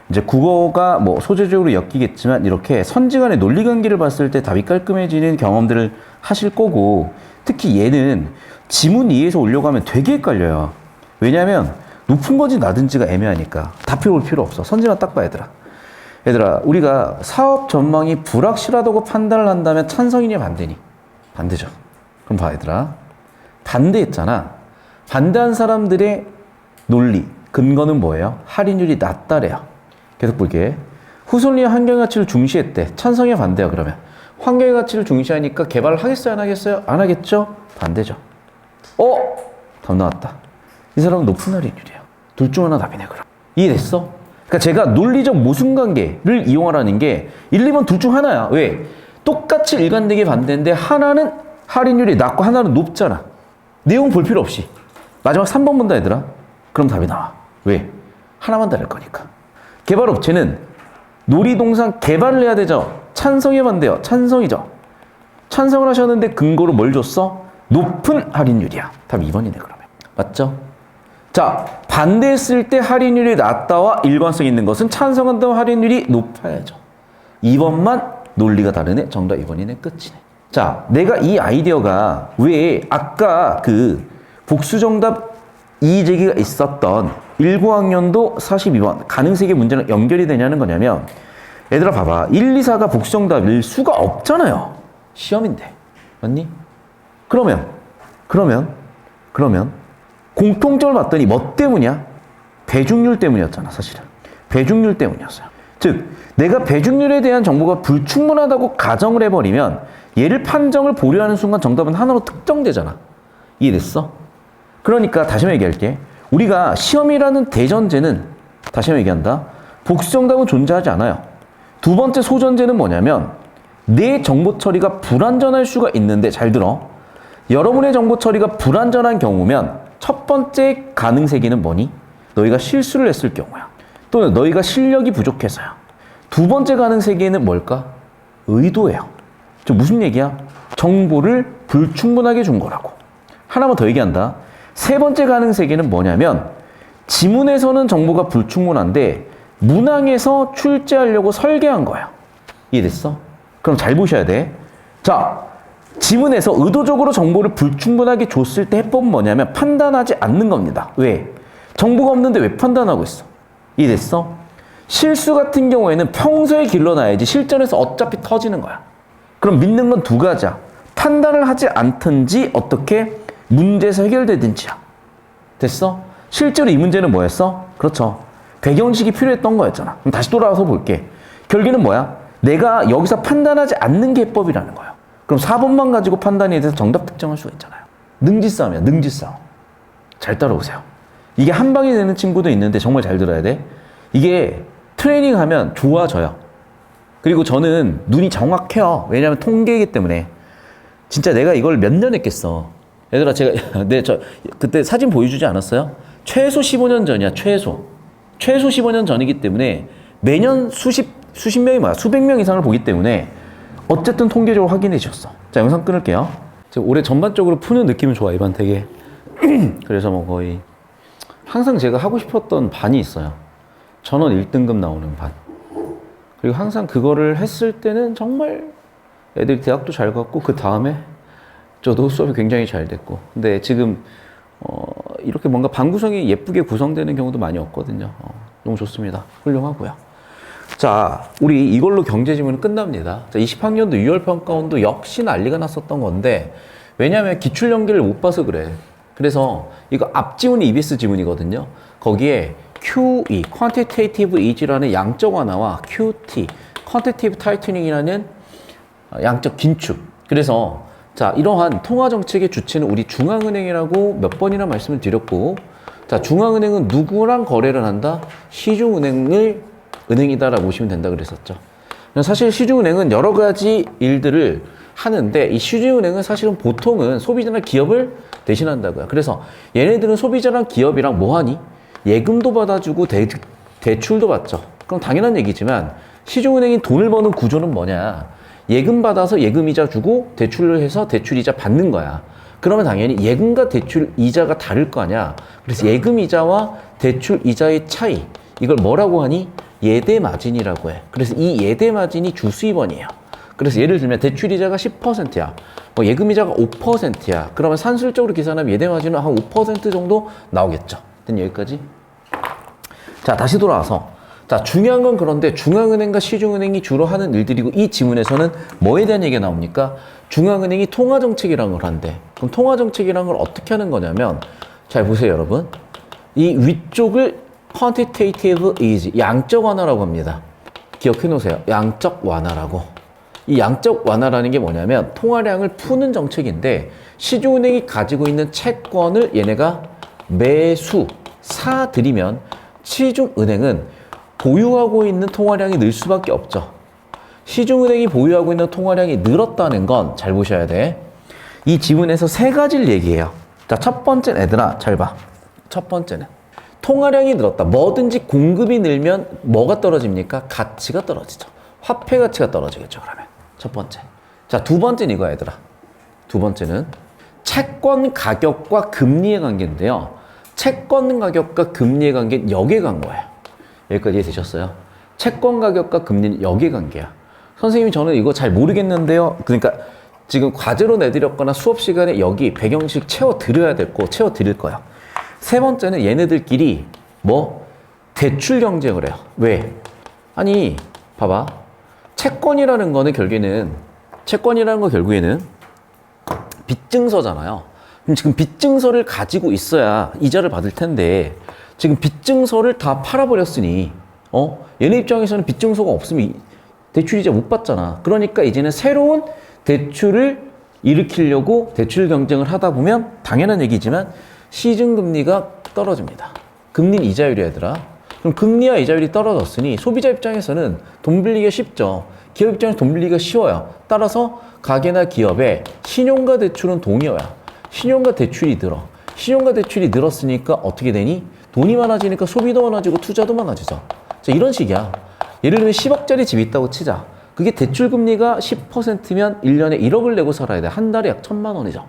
이제 국어가 뭐 소재적으로 엮이겠지만 이렇게 선지간의 논리 관계를 봤을 때 답이 깔끔해지는 경험들을 하실 거고, 특히 얘는 지문 2에서 올려가면 되게 헷갈려요. 왜냐하면 높은 건지 낮은지가 애매하니까. 다 볼 필요 없어. 선지만 딱 봐, 얘들아, 우리가 사업 전망이 불확실하다고 판단을 한다면 찬성이냐 반대니? 반대죠. 그럼 봐, 얘들아. 반대했잖아. 반대한 사람들의 논리, 근거는 뭐예요? 할인율이 낮다래요. 계속 볼게. 후손리의 환경의 가치를 중시했대. 찬성이야 반대야 그러면? 환경의 가치를 중시하니까 개발을 하겠어요 안 하겠어요? 안 하겠죠? 반대죠. 답 나왔다. 이 사람은 높은 할인율이야. 둘 중 하나 답이네 그럼. 이해됐어? 그러니까 제가 논리적 모순관계를 이용하라는 게 1, 2번 둘 중 하나야. 왜? 똑같이 일관되게 반대인데 하나는 할인율이 낮고 하나는 높잖아. 내용 볼 필요 없이. 마지막 3번 본다 얘들아. 그럼 답이 나와. 왜? 하나만 다를 거니까. 개발업체는 놀이동산 개발을 해야 되죠. 찬성해 반대요? 찬성이죠. 찬성을 하셨는데 근거로 뭘 줬어? 높은 할인율이야. 답 2번이네 그러면. 맞죠? 자, 반대했을 때 할인율이 낮다와 일관성 있는 것은 찬성한다와 할인율이 높아야죠. 2번만 논리가 다르네. 정답 2번이네. 끝이네. 자, 내가 이 아이디어가 왜 아까 그 복수정답 이의제기가 있었던 19학년도 42번 가능세계 문제랑 연결이 되냐는 거냐면, 얘들아 봐봐. 1, 2, 4가 복수정답일 수가 없잖아요. 시험인데. 맞니? 그러면 공통점을 봤더니 뭐 때문이야? 배중률 때문이었잖아, 사실은. 배중률 때문이었어요. 즉 내가 배중률에 대한 정보가 불충분하다고 가정을 해버리면 얘를 판정을 보류하는 순간 정답은 하나로 특정되잖아. 이해됐어? 그러니까 다시 한번 얘기할게. 우리가 시험이라는 대전제는 다시 한번 얘기한다. 복수 정답은 존재하지 않아요. 두 번째 소전제는 뭐냐면 내 정보 처리가 불완전할 수가 있는데 잘 들어. 여러분의 정보 처리가 불완전한 경우면 첫 번째 가능세기는 뭐니? 너희가 실수를 했을 경우야. 또는 너희가 실력이 부족해서야. 두 번째 가능세기에는 뭘까? 의도예요. 무슨 얘기야? 정보를 불충분하게 준 거라고. 하나만 더 얘기한다. 세 번째 가능세기는 뭐냐면 지문에서는 정보가 불충분한데 문항에서 출제하려고 설계한 거야. 이해됐어? 그럼 잘 보셔야 돼. 자, 지문에서 의도적으로 정보를 불충분하게 줬을 때 해법은 뭐냐면 판단하지 않는 겁니다. 왜? 정보가 없는데 왜 판단하고 있어? 이해됐어? 실수 같은 경우에는 평소에 길러놔야지 실전에서 어차피 터지는 거야. 그럼 믿는 건 두 가지야. 판단을 하지 않든지 어떻게 문제에서 해결되든지야. 됐어? 실제로 이 문제는 뭐였어? 그렇죠. 배경식이 필요했던 거였잖아. 그럼 다시 돌아와서 볼게. 결국에는 뭐야? 내가 여기서 판단하지 않는 게 해법이라는 거야. 그럼 4번만 가지고 판단에 대해서 정답 특정할 수가 있잖아요. 능지싸움이야. 능지싸움. 잘 따라오세요. 이게 한 방이 되는 친구도 있는데 정말 잘 들어야 돼. 이게 트레이닝하면 좋아져요. 그리고 저는 눈이 정확해요. 왜냐하면 통계이기 때문에. 진짜 내가 이걸 몇 년 했겠어. 얘들아, 제가 그때 사진 보여주지 않았어요? 최소 15년 전이야. 최소 15년 전이기 때문에 매년 수십 명이 뭐야? 수백 명 이상을 보기 때문에 어쨌든 통계적으로 확인해 주셨어. 자, 영상 끊을게요. 제가 올해 전반적으로 푸는 느낌은 좋아, 이번 되게. 그래서 뭐 거의 항상 제가 하고 싶었던 반이 있어요. 전원 1등급 나오는 반. 그리고 항상 그거를 했을 때는 정말 애들이 대학도 잘 갔고 그 다음에 저도 수업이 굉장히 잘 됐고. 근데 지금 이렇게 뭔가 반 구성이 예쁘게 구성되는 경우도 많이 없거든요. 너무 좋습니다. 훌륭하고요. 자, 우리 이걸로 경제지문은 끝납니다. 자, 20학년도 6월 평가원도 역시 난리가 났었던 건데, 왜냐하면 기출 연계를 못 봐서 그래. 그래서 이거 앞지문이 EBS 지문이거든요. 거기에 QE, Quantitative Ease라는 양적 완화와 QT, Quantitative Tightening 양적 긴축. 그래서 자, 이러한 통화 정책의 주체는 우리 중앙은행이라고 몇 번이나 말씀을 드렸고, 자, 중앙은행은 누구랑 거래를 한다? 시중은행이다라고 보시면 된다 그랬었죠. 사실 시중은행은 여러 가지 일들을 하는데 이 시중은행은 사실은 보통은 소비자나 기업을 대신한다고요. 그래서 얘네들은 소비자랑 기업이랑 뭐 하니? 예금도 받아주고 대출도 받죠. 그럼 당연한 얘기지만 시중은행이 돈을 버는 구조는 뭐냐? 예금 받아서 예금이자 주고 대출을 해서 대출이자 받는 거야. 그러면 당연히 예금과 대출 이자가 다를 거 아니야. 그래서 예금이자와 대출 이자의 차이, 이걸 뭐라고 하니? 예대마진이라고 해. 그래서 이 예대마진이 주수입원이에요. 그래서 예를 들면 대출이자가 10%야. 뭐 예금이자가 5%야. 그러면 산술적으로 계산하면 예대마진은 한 5% 정도 나오겠죠. 된 여기까지? 자, 다시 돌아와서. 자, 중요한 건 그런데 중앙은행과 시중은행이 주로 하는 일들이고 이 지문에서는 뭐에 대한 얘기가 나옵니까? 중앙은행이 통화정책이라는 걸 한대. 그럼 통화정책이라는 걸 어떻게 하는 거냐면 잘 보세요, 여러분. 이 위쪽을 quantitative ease, 양적 완화라고 합니다. 기억해 놓으세요. 양적 완화라고. 이 양적 완화라는 게 뭐냐면 통화량을 푸는 정책인데 시중은행이 가지고 있는 채권을 얘네가 사들이면 시중은행은 보유하고 있는 통화량이 늘 수밖에 없죠. 시중은행이 보유하고 있는 통화량이 늘었다는 건 잘 보셔야 돼. 이 지문에서 세 가지를 얘기해요. 자, 첫 번째는 얘들아 잘 봐. 첫 번째는 통화량이 늘었다. 뭐든지 공급이 늘면 뭐가 떨어집니까? 가치가 떨어지죠. 화폐 가치가 떨어지겠죠. 그러면 첫 번째. 자, 두 번째는 이거야 얘들아. 두 번째는 채권 가격과 금리의 관계인데요. 채권 가격과 금리의 관계는 역의 거예요. 여기까지 되셨어요? 채권 가격과 금리는 역의 관계야. 선생님이 저는 이거 잘 모르겠는데요. 그러니까 지금 과제로 내드렸거나 수업 시간에 여기 배경식 채워드려야 될 거 채워드릴 거야. 세 번째는 얘네들끼리 뭐 대출 경쟁을 해요. 왜? 아니 봐봐. 채권이라는 거 결국에는 빚증서잖아요. 그럼 지금 빚증서를 가지고 있어야 이자를 받을 텐데 지금 빚증서를 다 팔아버렸으니 얘네 입장에서는 빚 증소가 없으면 대출이자 못 받잖아. 그러니까 이제는 새로운 대출을 일으키려고 대출 경쟁을 하다 보면 당연한 얘기지만 시중금리가 떨어집니다. 금리는 이자율이 얘들아. 그럼 금리와 이자율이 떨어졌으니 소비자 입장에서는 돈 빌리기가 쉽죠. 기업 입장에서 돈 빌리기가 쉬워요. 따라서 가게나 기업에 신용과 대출은 동의어야. 신용과 대출이 늘어. 신용과 대출이 늘었으니까 어떻게 되니? 돈이 많아지니까 소비도 많아지고 투자도 많아지죠. 자, 이런 식이야. 예를 들면 10억짜리 집이 있다고 치자. 그게 대출 금리가 10%면 1년에 1억을 내고 살아야 돼. 한 달에 약 1,000만 원이죠.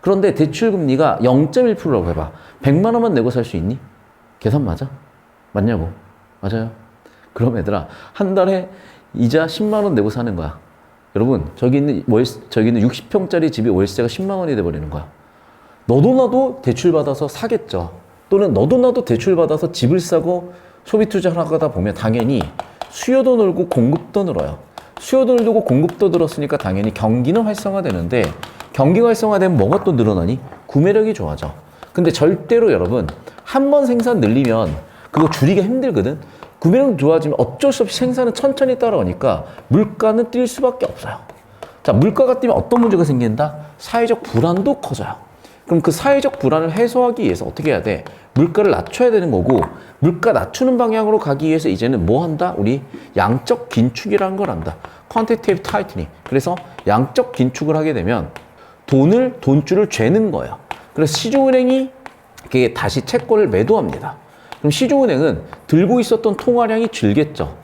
그런데 대출 금리가 0.1%라고 해봐. 100만 원만 내고 살 수 있니? 계산 맞아? 맞냐고? 맞아요. 그럼 얘들아, 한 달에 이자 10만 원 내고 사는 거야. 여러분, 저기 있는 60평짜리 집이 월세가 10만 원이 돼버리는 거야. 너도 나도 대출 받아서 사겠죠. 또는 너도 나도 대출 받아서 집을 사고 소비 투자를 하다 보면 당연히 수요도 늘고 공급도 늘어요. 수요도 늘고 공급도 늘었으니까 당연히 경기는 활성화되는데 경기가 활성화되면 뭐가 또 늘어나니? 구매력이 좋아져. 근데 절대로 여러분, 한 번 생산 늘리면 그거 줄이기가 힘들거든. 구매력 좋아지면 어쩔 수 없이 생산은 천천히 따라오니까 물가는 뛸 수밖에 없어요. 자, 물가가 뛰면 어떤 문제가 생긴다? 사회적 불안도 커져요. 그럼 그 사회적 불안을 해소하기 위해서 어떻게 해야 돼? 물가를 낮춰야 되는 거고, 물가 낮추는 방향으로 가기 위해서 이제는 뭐 한다? 우리 양적 긴축이라는 걸 한다. quantitative tightening. 그래서 양적 긴축을 하게 되면 돈줄을 죄는 거예요. 그래서 시중은행이 그게 다시 채권을 매도합니다. 그럼 시중은행은 들고 있었던 통화량이 줄겠죠.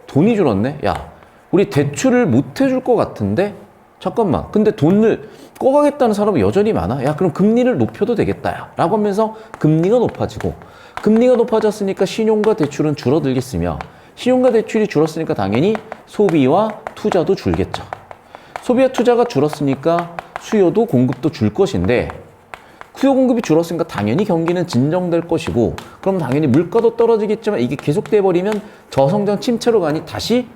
돈이 줄었네? 야, 우리 대출을 못 해줄 것 같은데? 잠깐만. 근데 돈을 꺼가겠다는 사람은 여전히 많아. 야, 그럼 금리를 높여도 되겠다. 야. 라고 하면서 금리가 높아지고, 금리가 높아졌으니까 신용과 대출은 줄어들겠으며, 신용과 대출이 줄었으니까 당연히 소비와 투자도 줄겠죠. 소비와 투자가 줄었으니까 수요도 공급도 줄 것인데, 수요 공급이 줄었으니까 당연히 경기는 진정될 것이고, 그럼 당연히 물가도 떨어지겠지만 이게 계속돼 버리면 저성장 침체로 가니 다시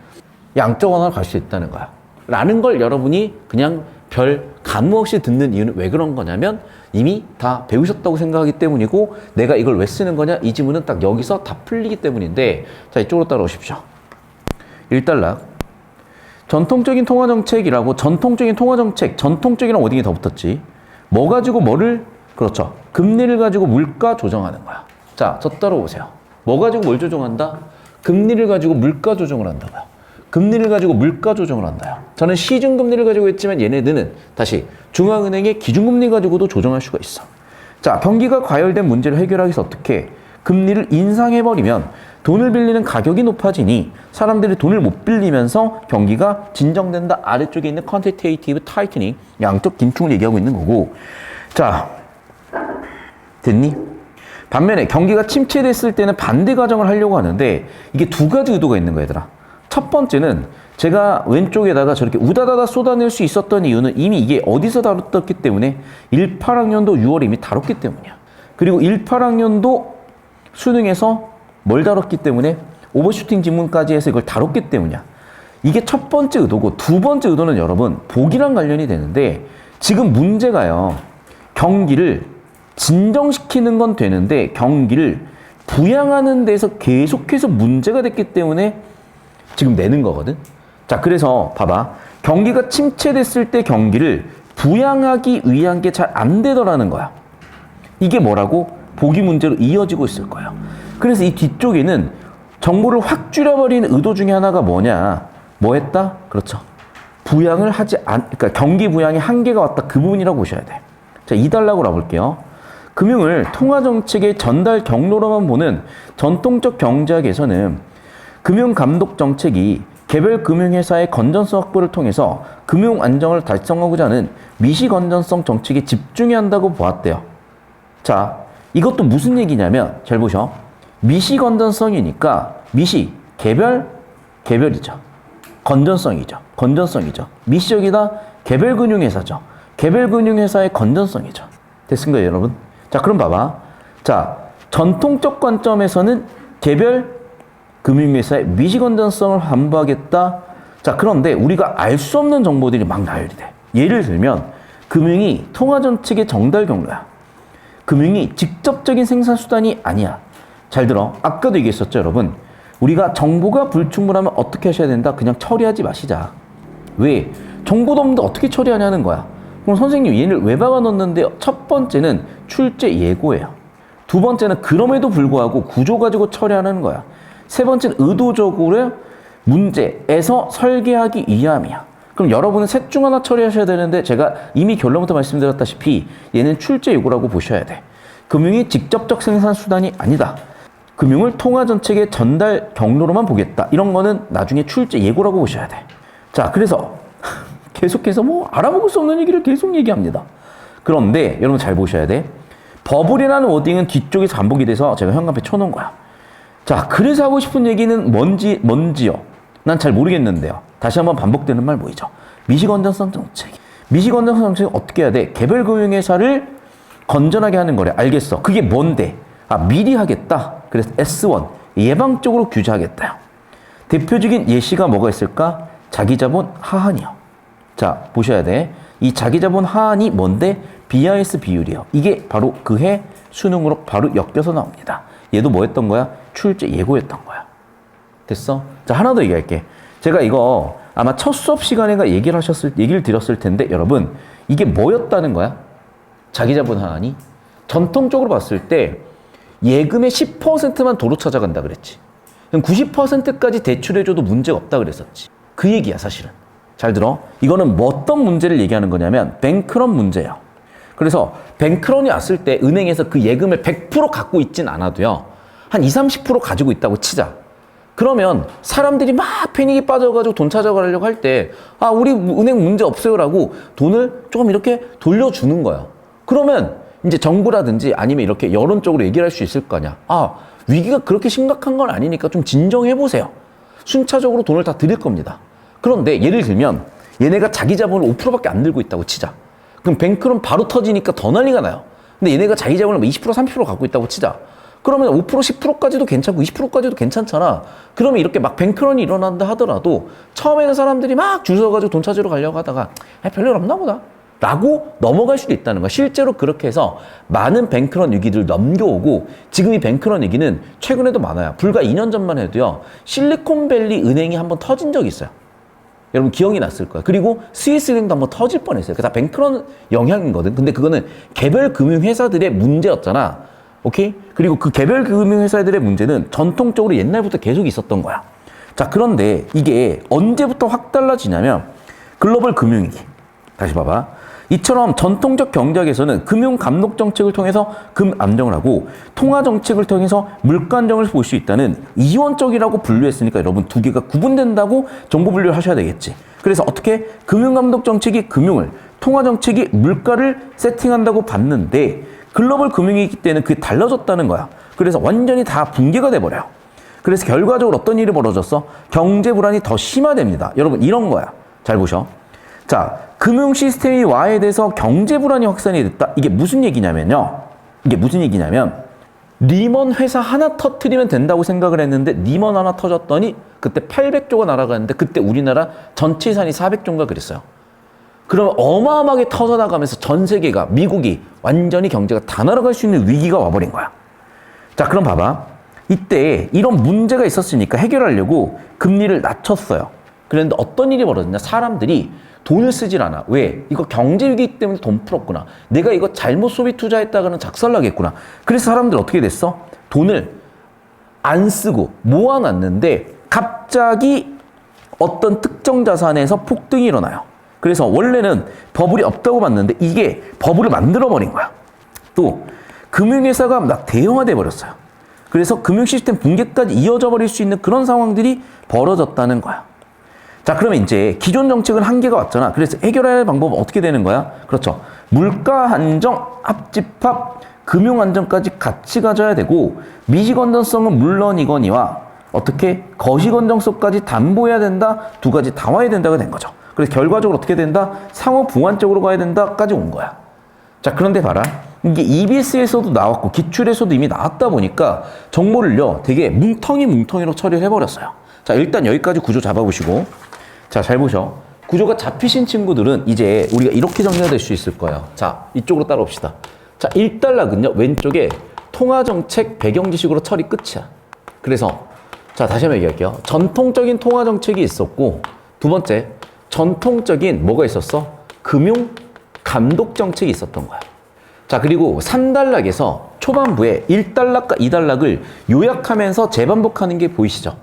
양적 완화로 갈 수 있다는 거야. 라는 걸 여러분이 그냥 별 가무 없이 듣는 이유는 왜 그런 거냐면 이미 다 배우셨다고 생각하기 때문이고, 내가 이걸 왜 쓰는 거냐? 이 질문은 딱 여기서 다 풀리기 때문인데, 자, 이쪽으로 따라오십시오. 1단락. 전통적인 통화정책이라고, 전통적인 통화정책, 전통적이랑 어디에 더 붙었지? 뭐 가지고 뭐를, 그렇죠. 금리를 가지고 물가 조정하는 거야. 자, 저 따라오세요. 뭐 가지고 뭘 조정한다? 금리를 가지고 물가 조정을 한다고요. 금리를 가지고 물가 조정을 한다요. 저는 시중금리를 가지고 했지만 얘네들은 다시 중앙은행의 기준금리 가지고도 조정할 수가 있어. 자, 경기가 과열된 문제를 해결하기 위해서 어떻게? 금리를 인상해버리면 돈을 빌리는 가격이 높아지니 사람들이 돈을 못 빌리면서 경기가 진정된다. 아래쪽에 있는 quantitative tightening, 양적 긴축을 얘기하고 있는 거고. 자, 됐니? 반면에 경기가 침체됐을 때는 반대 가정을 하려고 하는데 이게 두 가지 의도가 있는 거야, 얘들아. 첫 번째는 제가 왼쪽에다가 저렇게 우다다다 쏟아낼 수 있었던 이유는 이미 이게 어디서 다뤘기 때문에 18학년도 6월에 이미 다뤘기 때문이야. 그리고 18학년도 수능에서 뭘 다뤘기 때문에 오버슈팅 지문까지 해서 이걸 다뤘기 때문이야. 이게 첫 번째 의도고, 두 번째 의도는 여러분 보기랑 관련이 되는데, 지금 문제가요, 경기를 진정시키는 건 되는데 경기를 부양하는 데서 계속해서 문제가 됐기 때문에 지금 내는 거거든. 자, 그래서 봐봐. 경기가 침체됐을 때 경기를 부양하기 위한 게 잘 안 되더라는 거야. 이게 뭐라고? 보기 문제로 이어지고 있을 거야. 그래서 이 뒤쪽에는 정보를 확 줄여버리는 의도 중에 하나가 뭐냐? 뭐 했다? 그렇죠. 부양을 그러니까 경기 부양에 한계가 왔다. 그 부분이라고 보셔야 돼. 자, 2단락으로 와볼게요. 금융을 통화정책의 전달 경로로만 보는 전통적 경제학에서는 금융감독 정책이 개별 금융회사의 건전성 확보를 통해서 금융 안정을 달성하고자 하는 미시 건전성 정책에 집중해야 한다고 보았대요. 자, 이것도 무슨 얘기냐면 잘 보셔. 미시 건전성이니까 미시 개별이죠. 건전성이죠. 미시 여기다 개별 금융회사죠. 개별 금융회사의 건전성이죠. 됐습니까, 여러분? 자, 그럼 봐봐. 자, 전통적 관점에서는 개별 금융회사의 미시건전성을 환부하겠다. 자, 그런데 우리가 알 수 없는 정보들이 막 나열이 돼. 예를 들면 금융이 통화정책의 정달 경로야. 금융이 직접적인 생산수단이 아니야. 잘 들어. 아까도 얘기했었죠, 여러분. 우리가 정보가 불충분하면 어떻게 하셔야 된다? 그냥 처리하지 마시자. 왜? 정보도 없는데 어떻게 처리하냐는 거야. 그럼 선생님 얘를 왜 박아놓는데요? 첫 번째는 출제 예고예요. 두 번째는 그럼에도 불구하고 구조 가지고 처리하는 거야. 세 번째는 의도적으로 문제에서 설계하기 위함이야. 그럼 여러분은 셋 중 하나 처리하셔야 되는데 제가 이미 결론부터 말씀드렸다시피 얘는 출제 예고라고 보셔야 돼. 금융이 직접적 생산 수단이 아니다. 금융을 통화정책의 전달 경로로만 보겠다. 이런 거는 나중에 출제 예고라고 보셔야 돼. 자, 그래서 계속해서 뭐 알아먹을 수 없는 얘기를 계속 얘기합니다. 그런데 여러분 잘 보셔야 돼. 버블이라는 워딩은 뒤쪽에서 반복이 돼서 제가 현관에 쳐놓은 거야. 자, 그래서 하고 싶은 얘기는 뭔지요? 난 잘 모르겠는데요. 다시 한번 반복되는 말 보이죠? 미시건전성 정책. 미시건전성 정책은 어떻게 해야 돼? 개별 금융회사를 건전하게 하는 거래. 알겠어. 그게 뭔데? 아, 미리 하겠다. 그래서 S1, 예방적으로 규제하겠다요. 대표적인 예시가 뭐가 있을까? 자기자본 하한이요. 자, 보셔야 돼. 이 자기자본 하한이 뭔데? BIS 비율이요. 이게 바로 그해 수능으로 바로 엮여서 나옵니다. 얘도 뭐 했던 거야? 출제 예고였던 거야. 됐어? 자, 하나 더 얘기할게. 제가 이거 아마 첫 수업 시간에가 얘기를 드렸을 텐데 여러분 이게 뭐였다는 거야? 자기자본 하한이 전통적으로 봤을 때 예금의 10%만 도로 찾아간다 그랬지. 그럼 90%까지 대출해줘도 문제가 없다 그랬었지. 그 얘기야 사실은. 잘 들어. 이거는 뭐 어떤 문제를 얘기하는 거냐면 뱅크런 문제예요. 그래서 뱅크런이 왔을 때 은행에서 그 예금을 100% 갖고 있진 않아도요. 한 20, 30% 가지고 있다고 치자. 그러면 사람들이 막 패닉에 빠져가지고 돈 찾아가려고 할 때 아, 우리 은행 문제 없어요라고 돈을 조금 이렇게 돌려주는 거예요. 그러면 이제 정부라든지 아니면 이렇게 여론적으로 얘기를 할 수 있을 거 아니야. 아, 위기가 그렇게 심각한 건 아니니까 좀 진정해보세요. 순차적으로 돈을 다 드릴 겁니다. 그런데 예를 들면 얘네가 자기 자본을 5%밖에 안 들고 있다고 치자. 그럼 뱅크론 바로 터지니까 더 난리가 나요. 근데 얘네가 자기 자본을 20%, 30% 갖고 있다고 치자. 그러면 5%, 10%까지도 괜찮고 20%까지도 괜찮잖아. 그러면 이렇게 막 뱅크런이 일어난다 하더라도 처음에는 사람들이 막 줄 서가지고 돈 찾으러 가려고 하다가 별일 없나 보다 라고 넘어갈 수도 있다는 거야. 실제로 그렇게 해서 많은 뱅크런 위기들 넘겨오고 지금 이 뱅크런 위기는 최근에도 많아요. 불과 2년 전만 해도요. 실리콘밸리 은행이 한번 터진 적이 있어요. 여러분 기억이 났을 거예요. 그리고 스위스은행도 한번 터질 뻔했어요. 그게 다 뱅크런 영향이거든. 근데 그거는 개별 금융회사들의 문제였잖아. 오케이? 그리고 그 개별 금융회사들의 문제는 전통적으로 옛날부터 계속 있었던 거야. 자, 그런데 이게 언제부터 확 달라지냐면 글로벌 금융위기. 다시 봐봐. 이처럼 전통적 경제학에서는 금융 감독 정책을 통해서 금 안정을 하고 통화 정책을 통해서 물가 안정을 볼 수 있다는 이원적이라고 분류했으니까 여러분 두 개가 구분된다고 정보 분류를 하셔야 되겠지. 그래서 어떻게 금융 감독 정책이 금융을, 통화 정책이 물가를 세팅한다고 봤는데 글로벌 금융위기 때는 그게 달라졌다는 거야. 그래서 완전히 다 붕괴가 돼버려요. 그래서 결과적으로 어떤 일이 벌어졌어? 경제 불안이 더 심화됩니다. 여러분 이런 거야. 잘 보셔. 자, 금융 시스템이 와해돼서 경제 불안이 확산이 됐다. 이게 무슨 얘기냐면요. 리먼 회사 하나 터뜨리면 된다고 생각을 했는데 리먼 하나 터졌더니 그때 800조가 날아가는데 그때 우리나라 전체 예산이 400조인가 그랬어요. 그러면 어마어마하게 터져나가면서 전 세계가 미국이 완전히 경제가 다 날아갈 수 있는 위기가 와버린 거야. 자, 그럼 봐봐. 이때 이런 문제가 있었으니까 해결하려고 금리를 낮췄어요. 그런데 어떤 일이 벌어졌냐? 사람들이 돈을 쓰질 않아. 왜? 이거 경제 위기 때문에 돈 풀었구나. 내가 이거 잘못 소비 투자했다가는 작살나겠구나. 그래서 사람들 어떻게 됐어? 돈을 안 쓰고 모아놨는데 갑자기 어떤 특정 자산에서 폭등이 일어나요. 그래서 원래는 버블이 없다고 봤는데 이게 버블을 만들어버린 거야. 또 금융회사가 막 대형화돼 버렸어요. 그래서 금융 시스템 붕괴까지 이어져 버릴 수 있는 그런 상황들이 벌어졌다는 거야. 자, 그러면 이제 기존 정책은 한계가 왔잖아. 그래서 해결할 방법은 어떻게 되는 거야? 그렇죠. 물가 안정, 합집합, 금융 안정까지 같이 가져야 되고 미시 건전성은 물론이거니와 어떻게 거시 건전성까지 담보해야 된다. 두 가지 다 와야 된다가 된 거죠. 그래서 결과적으로 어떻게 된다? 상호 보완적으로 가야 된다까지 온 거야. 자, 그런데 봐라. 이게 EBS에서도 나왔고 기출에서도 이미 나왔다 보니까 정보를요 되게 뭉텅이로 처리를 해버렸어요. 자, 일단 여기까지 구조 잡아보시고 자, 잘 보셔. 구조가 잡히신 친구들은 이제 우리가 이렇게 정리가 될 수 있을 거예요. 자, 이쪽으로 따라옵시다. 자, 1단락은요 왼쪽에 통화정책 배경지식으로 처리 끝이야. 그래서 자, 다시 한번 얘기할게요. 전통적인 통화 정책이 있었고, 두 번째, 전통적인 뭐가 있었어? 금융 감독 정책이 있었던 거야. 자, 그리고 3단락에서 초반부에 1단락과 2단락을 요약하면서 재반복하는 게 보이시죠?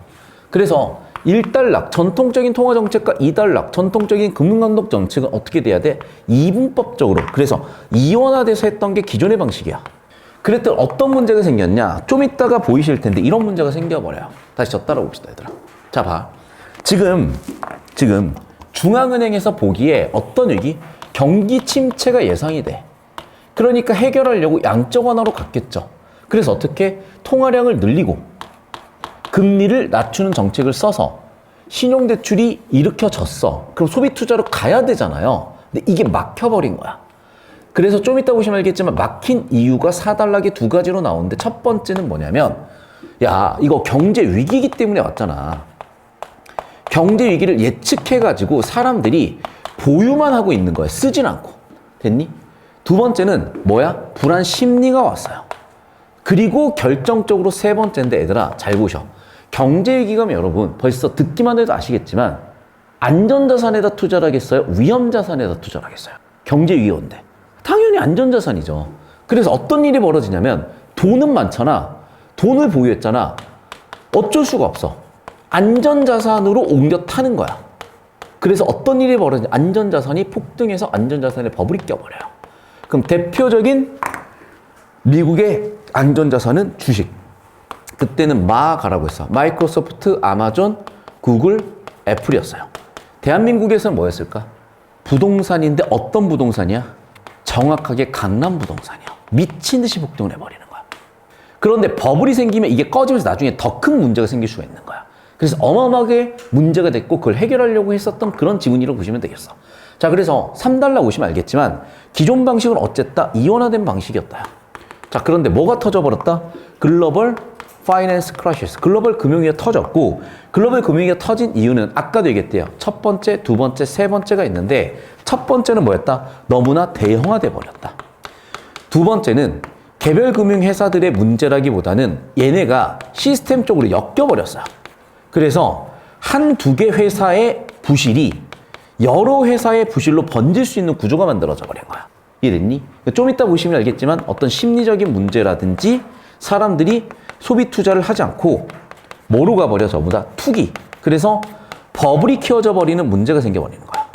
그래서 1단락, 전통적인 통화 정책과 2단락, 전통적인 금융 감독 정책은 어떻게 돼야 돼? 이분법적으로. 그래서 이원화돼서 했던 게 기존의 방식이야. 그랬더니 어떤 문제가 생겼냐? 좀 이따가 보이실 텐데 이런 문제가 생겨버려요. 다시 저 따라봅시다, 얘들아. 자, 봐. 지금 중앙은행에서 보기에 어떤 위기? 경기 침체가 예상이 돼. 그러니까 해결하려고 양적 완화로 갔겠죠. 그래서 어떻게? 통화량을 늘리고 금리를 낮추는 정책을 써서 신용대출이 일으켜졌어. 그럼 소비투자로 가야 되잖아요. 근데 이게 막혀버린 거야. 그래서 좀 이따 보시면 알겠지만 막힌 이유가 4단락에 두 가지로 나오는데 첫 번째는 뭐냐면 야, 이거 경제 위기이기 때문에 왔잖아. 경제 위기를 예측해가지고 사람들이 보유만 하고 있는 거야. 쓰진 않고. 됐니? 두 번째는 뭐야? 불안 심리가 왔어요. 그리고 결정적으로 세 번째인데 얘들아 잘 보셔. 경제 위기가 여러분 벌써 듣기만 해도 아시겠지만 안전자산에다 투자를 하겠어요? 위험자산에다 투자를 하겠어요? 경제 위기인데. 당연히 안전자산이죠. 그래서 어떤 일이 벌어지냐면 돈은 많잖아. 돈을 보유했잖아. 어쩔 수가 없어. 안전자산으로 옮겨 타는 거야. 그래서 어떤 일이 벌어지냐. 안전자산이 폭등해서 안전자산에 버블이 껴버려요. 그럼 대표적인 미국의 안전자산은 주식. 그때는 가라고 했어. 마이크로소프트, 아마존, 구글, 애플이었어요. 대한민국에서는 뭐였을까? 부동산인데 어떤 부동산이야? 정확하게 강남 부동산이야. 미친 듯이 폭등을 해버리는 거야. 그런데 버블이 생기면 이게 꺼지면서 나중에 더 큰 문제가 생길 수가 있는 거야. 그래서 어마어마하게 문제가 됐고 그걸 해결하려고 했었던 그런 지문이라고 보시면 되겠어. 자, 그래서 3달러 보시면 알겠지만 기존 방식은 어쨌다? 이원화된 방식이었다. 자, 그런데 뭐가 터져버렸다? 글로벌 파이낸스 크라시스. 글로벌 금융위기가 터졌고 글로벌 금융위기가 터진 이유는 아까도 얘기했대요. 첫 번째, 두 번째, 세 번째가 있는데 첫 번째는 뭐였다? 너무나 대형화돼 버렸다. 두 번째는 개별 금융회사들의 문제라기보다는 얘네가 시스템적으로 엮여버렸어요. 그래서 한두 개 회사의 부실이 여러 회사의 부실로 번질 수 있는 구조가 만들어져 버린 거야. 이해됐니? 좀 이따 보시면 알겠지만 어떤 심리적인 문제라든지 사람들이 소비 투자를 하지 않고 뭐로 가버려? 전부 다 투기. 그래서 버블이 키워져 버리는 문제가 생겨버리는 거야.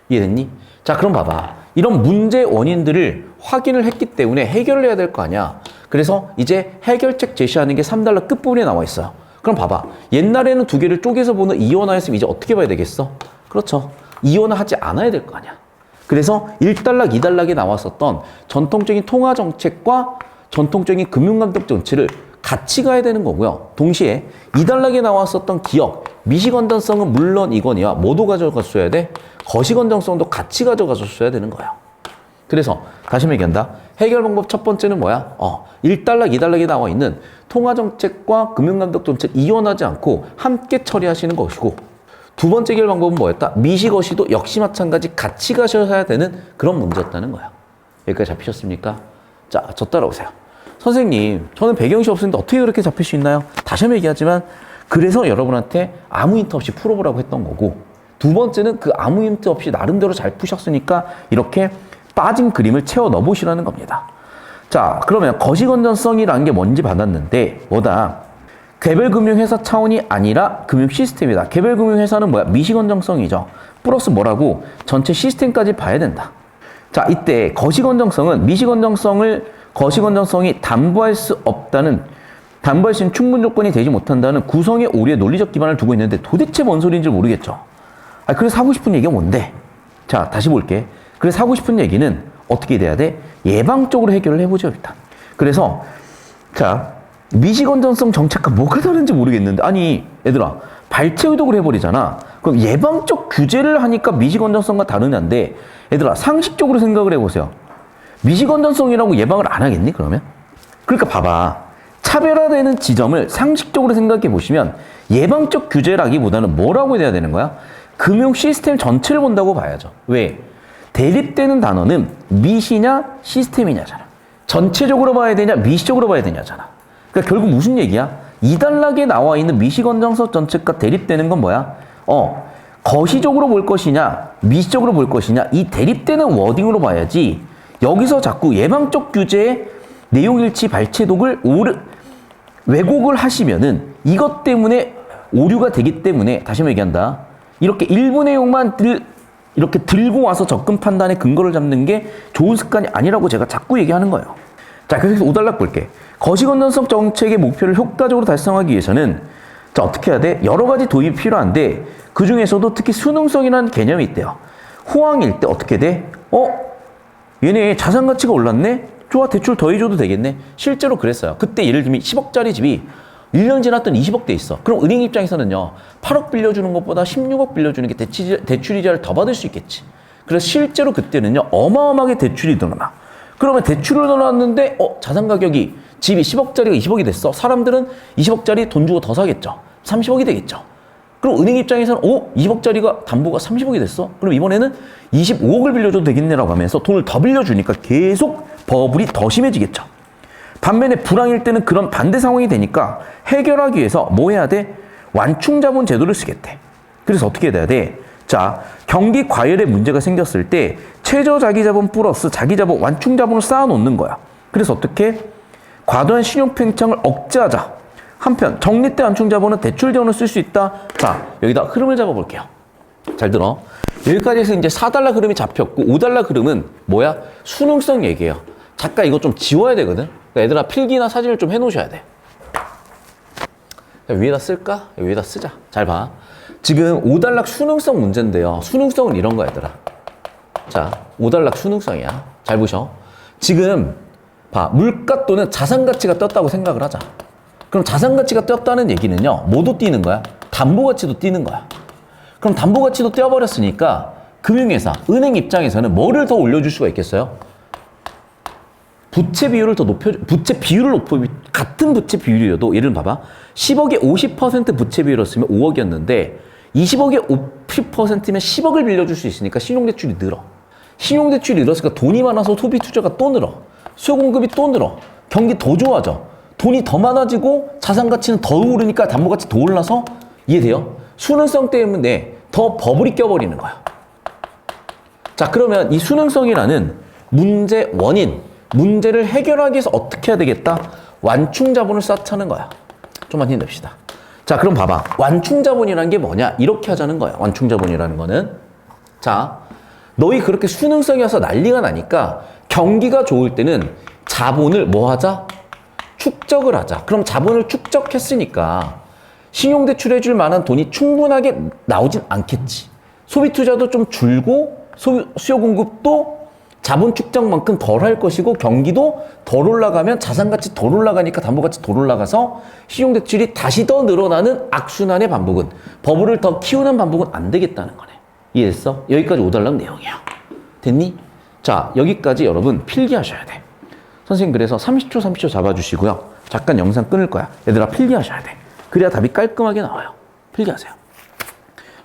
이해됐니? 자, 그럼 봐봐. 이런 문제의 원인들을 확인을 했기 때문에 해결을 해야 될 거 아니야. 그래서 이제 해결책 제시하는 게 3달러 끝부분에 나와 있어요. 그럼 봐봐. 옛날에는 두 개를 쪼개서 보는 이원화였으면 이제 어떻게 봐야 되겠어? 그렇죠. 이원화 하지 않아야 될 거 아니야. 그래서 1달락, 2달락에 나왔었던 전통적인 통화 정책과 전통적인 금융감독 정책을 같이 가야 되는 거고요. 동시에 2단락에 나왔었던 기업, 미시 건전성은 물론 이거니와 모두 가져갔어야 돼. 거시 건전성도 같이 가져가줬어야 되는 거야. 그래서 다시 얘기한다. 해결 방법 첫 번째는 뭐야? 1달락, 2달락에 나와 있는 통화 정책과 금융감독 정책 이원하지 않고 함께 처리하시는 것이고 두 번째 해결 방법은 뭐였다? 미시 거시도 역시 마찬가지 같이 가셔야 되는 그런 문제였다는 거야. 여기까지 잡히셨습니까? 자, 저 따라오세요. 선생님, 저는 배경시 없었는데 어떻게 그렇게 잡힐 수 있나요? 다시 한번 얘기하지만 그래서 여러분한테 아무 힌트 없이 풀어보라고 했던 거고 두 번째는 그 아무 힌트 없이 나름대로 잘 푸셨으니까 이렇게 빠진 그림을 채워 넣어보시라는 겁니다. 자, 그러면 거시건전성이라는 게 뭔지 받았는데 뭐다? 개별금융회사 차원이 아니라 금융시스템이다. 개별금융회사는 뭐야? 미시건전성이죠. 플러스 뭐라고? 전체 시스템까지 봐야 된다. 자, 이때 거시건전성은 거시건전성이 담보할 수 없다는 담보할 수 있는 충분 조건이 되지 못한다는 구성의 오류의 논리적 기반을 두고 있는데 도대체 뭔 소리인지 모르겠죠. 그래서 하고 싶은 얘기가 뭔데? 자, 다시 볼게. 그래서 하고 싶은 얘기는 어떻게 돼야 돼? 예방적으로 해결을 해보죠, 일단. 그래서 자, 미시건전성 정책과 뭐가 다른지 모르겠는데 아니, 얘들아, 발췌의독을 해버리잖아. 그럼 예방적 규제를 하니까 미시건전성과 다르냐인데 얘들아, 상식적으로 생각을 해보세요. 미시건전성이라고 예방을 안 하겠니, 그러면? 그러니까 봐봐. 차별화되는 지점을 상식적으로 생각해 보시면 예방적 규제라기보다는 뭐라고 해야 되는 거야? 금융 시스템 전체를 본다고 봐야죠. 왜? 대립되는 단어는 미시냐 시스템이냐잖아. 전체적으로 봐야 되냐 미시적으로 봐야 되냐잖아. 그러니까 결국 무슨 얘기야? 2단락에 나와 있는 미시건정석 정책과 대립되는 건 뭐야? 거시적으로 볼 것이냐, 미시적으로 볼 것이냐, 이 대립되는 워딩으로 봐야지 여기서 자꾸 예방적 규제의 내용일치 발췌독을 왜곡을 하시면은 이것 때문에 오류가 되기 때문에 다시 한번 얘기한다. 이렇게 일부 내용만 이렇게 들고 와서 접근 판단의 근거를 잡는 게 좋은 습관이 아니라고 제가 자꾸 얘기하는 거예요. 자, 그래서 5단락 볼게. 거시건전성 정책의 목표를 효과적으로 달성하기 위해서는 자, 어떻게 해야 돼? 여러 가지 도입이 필요한데 그 중에서도 특히 수능성이라는 개념이 있대요. 호황일 때 어떻게 돼? 얘네 자산 가치가 올랐네? 좋아, 대출 더 해줘도 되겠네? 실제로 그랬어요. 그때 예를 들면 10억짜리 집이 1년 지났더니 20억 돼 있어. 그럼 은행 입장에서는요, 8억 빌려주는 것보다 16억 빌려주는 게 대출이자를 더 받을 수 있겠지. 그래서 실제로 그때는요, 어마어마하게 대출이 늘어나. 그러면 대출을 넣어놨는데, 자산 가격이 집이 10억짜리가 20억이 됐어. 사람들은 20억짜리 돈 주고 더 사겠죠. 30억이 되겠죠. 그럼 은행 입장에서는 20억짜리가 담보가 30억이 됐어. 그럼 이번에는 25억을 빌려줘도 되겠네라고 하면서 돈을 더 빌려주니까 계속 버블이 더 심해지겠죠. 반면에 불황일 때는 그런 반대 상황이 되니까 해결하기 위해서 뭐 해야 돼? 완충자본 제도를 쓰겠대. 그래서 어떻게 해야 돼? 자, 경기 과열에 문제가 생겼을 때 최저자기자본 플러스 자기자본 완충자본을 쌓아놓는 거야. 그래서 어떻게? 과도한 신용 팽창을 억제하자. 한편 적립된 완충자본은 대출 지원을 쓸 수 있다. 자, 여기다 흐름을 잡아볼게요. 잘 들어. 여기까지 해서 이제 4달러 흐름이 잡혔고 5달러 흐름은 뭐야? 수능성 얘기예요. 잠깐 이거 좀 지워야 되거든. 그러니까 얘들아 필기나 사진을 좀 해놓으셔야 돼. 위에다 쓸까? 위에다 쓰자. 잘 봐. 지금 5단락 수능성 문제인데요. 수능성은 이런 거야, 얘들아. 자, 5단락 수능성이야. 잘 보셔. 지금 봐. 물가 또는 자산 가치가 떴다고 생각을 하자. 그럼 자산 가치가 떴다는 얘기는요. 뭐도 뛰는 거야? 담보 가치도 뛰는 거야. 그럼 담보 가치도 떼어버렸으니까 금융회사, 은행 입장에서는 뭐를 더 올려줄 수가 있겠어요? 부채 비율을 더 부채 비율을 같은 부채 비율이어도 예를 들면 봐봐. 10억에 50% 부채 비율이었으면 5억이었는데 20억에 50%면 10억을 빌려줄 수 있으니까 신용대출이 늘어. 신용대출이 늘었으니까 돈이 많아서 소비 투자가 또 늘어. 수요 공급이 또 늘어. 경기 더 좋아져. 돈이 더 많아지고 자산 가치는 더 오르니까 담보 가치 더 올라서 이해돼요? 수능성 때문에 더 버블이 껴버리는 거야. 자, 그러면 이 수능성이라는 문제 원인, 문제를 해결하기 위해서 어떻게 해야 되겠다? 완충자본을 쌓자는 거야. 좀만 힘냅시다. 자, 그럼 봐봐. 완충자본이라는 게 뭐냐? 이렇게 하자는 거야. 완충자본이라는 거는. 자, 너희 그렇게 수능성이 와서 난리가 나니까 경기가 좋을 때는 자본을 뭐 하자? 축적을 하자. 그럼 자본을 축적했으니까 신용대출 해줄 만한 돈이 충분하게 나오진 않겠지. 소비투자도 좀 줄고 수요 공급도 자본 축적만큼 덜 할 것이고 경기도 덜 올라가면 자산가치 덜 올라가니까 담보가치 덜 올라가서 신용대출이 다시 더 늘어나는 악순환의 반복은 버블을 더 키우는 반복은 안 되겠다는 거네. 이해했어? 여기까지 5달러 내용이야. 됐니? 자, 여기까지 여러분 필기하셔야 돼. 선생님 그래서 30초 잡아주시고요. 잠깐 영상 끊을 거야. 얘들아 필기하셔야 돼. 그래야 답이 깔끔하게 나와요. 필기하세요.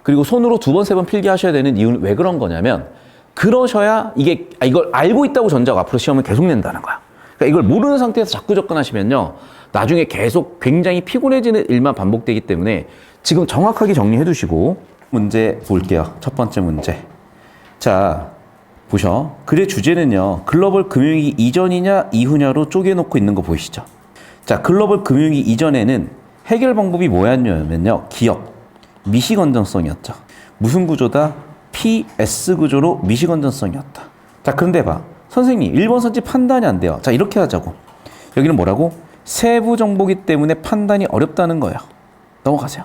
그리고 손으로 2번, 3번 필기하셔야 되는 이유는 왜 그런 거냐면 그러셔야 이걸 알고 있다고 전제하고 앞으로 시험을 계속 낸다는 거야. 그러니까 이걸 모르는 상태에서 자꾸 접근하시면요. 나중에 계속 굉장히 피곤해지는 일만 반복되기 때문에 지금 정확하게 정리해 두시고 문제 볼게요. 첫 번째 문제. 자, 보셔. 글의 주제는요. 글로벌 금융위기 이전이냐 이후냐로 쪼개놓고 있는 거 보이시죠? 자, 글로벌 금융위기 이전에는 해결 방법이 뭐였냐면요. 기업, 미시 건전성이었죠. 무슨 구조다? PS 구조로 미시 건전성이었다. 자, 그런데 봐. 선생님, 1번 선지 판단이 안 돼요. 자, 이렇게 하자고. 여기는 뭐라고? 세부 정보기 때문에 판단이 어렵다는 거예요. 넘어가세요.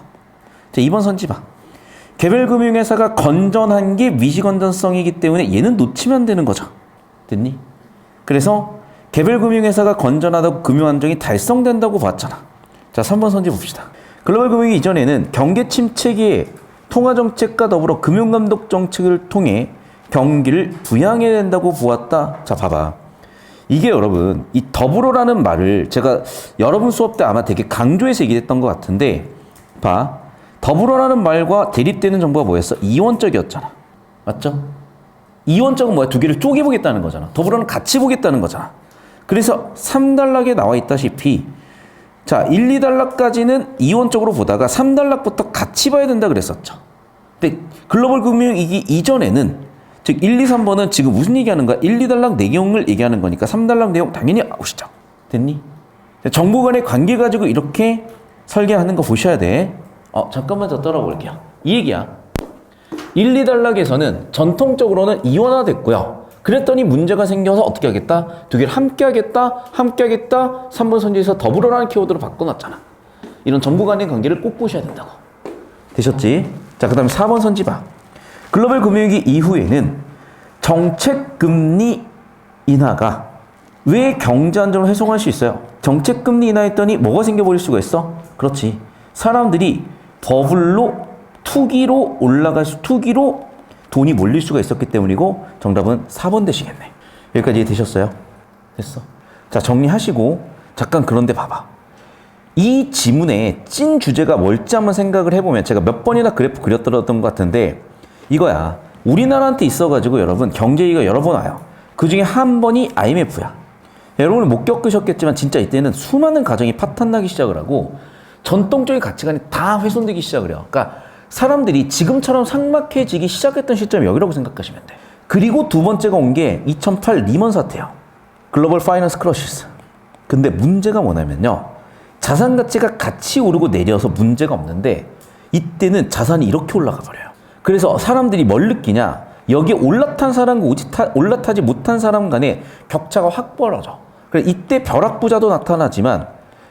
자, 2번 선지 봐. 개별 금융회사가 건전한 게 미시 건전성이기 때문에 얘는 놓치면 안 되는 거죠. 됐니? 그래서 개별 금융회사가 건전하다고 금융안정이 달성된다고 봤잖아. 자, 3번 선지 봅시다. 글로벌 금융위기 이전에는 경계 침체기에 통화정책과 더불어 금융감독 정책을 통해 경기를 부양해야 된다고 보았다. 자, 봐봐. 이게 여러분, 이 더불어라는 말을 제가 여러분 수업 때 아마 되게 강조해서 얘기했던 것 같은데, 봐. 더불어라는 말과 대립되는 정보가 뭐였어? 이원적이었잖아. 맞죠? 이원적은 뭐야? 두 개를 쪼개보겠다는 거잖아. 더불어는 같이 보겠다는 거잖아. 그래서 3단락에 나와 있다시피 자, 1, 2단락까지는 이원적으로 보다가 3단락부터 같이 봐야 된다 그랬었죠. 근데 글로벌 금융위기 이전에는 즉 1, 2, 3번은 지금 무슨 얘기하는 거야? 1, 2단락 내용을 얘기하는 거니까 3단락 내용 당연히 아웃이죠. 됐니? 정보 간의 관계 가지고 이렇게 설계하는 거 보셔야 돼. 잠깐만 더 떨어볼게요. 이 얘기야. 1, 2단락에서는 전통적으로는 이원화됐고요. 그랬더니 문제가 생겨서 어떻게 하겠다? 두 개를 함께 하겠다, 3번 선지에서 더불어라는 키워드로 바꿔놨잖아. 이런 정보 간의 관계를 꼭 보셔야 된다고. 되셨지? 자, 그 다음에 4번 선지 봐. 글로벌 금융위기 이후에는 정책금리 인하가 왜 경제 안정을 훼손할 수 있어요? 정책금리 인하했더니 뭐가 생겨버릴 수가 있어? 그렇지. 사람들이 버블로 투기로 돈이 몰릴 수가 있었기 때문이고 정답은 4번 되시겠네. 여기까지 되셨어요? 됐어. 자, 정리하시고 잠깐 그런데 봐봐. 이 지문의 찐 주제가 뭘지 한번 생각을 해보면 제가 몇 번이나 그래프 그렸던 것 같은데 이거야. 우리나라한테 있어가지고 여러분 경제위기가 여러 번 와요. 그 중에 한 번이 IMF야. 여러분은 못 겪으셨겠지만 진짜 이때는 수많은 가정이 파탄나기 시작을 하고 전통적인 가치관이 다 훼손되기 시작을 해요. 그러니까 사람들이 지금처럼 삭막해지기 시작했던 시점이 여기라고 생각하시면 돼. 그리고 두 번째가 온 게 2008 리먼 사태예요. 글로벌 파이낸스 크러시스. 근데 문제가 뭐냐면요. 자산 가치가 같이 오르고 내려서 문제가 없는데 이때는 자산이 이렇게 올라가 버려요. 그래서 사람들이 뭘 느끼냐? 여기에 올라탄 사람과 올라타지 못한 사람 간의 격차가 확 벌어져. 그래서 이때 벼락부자도 나타나지만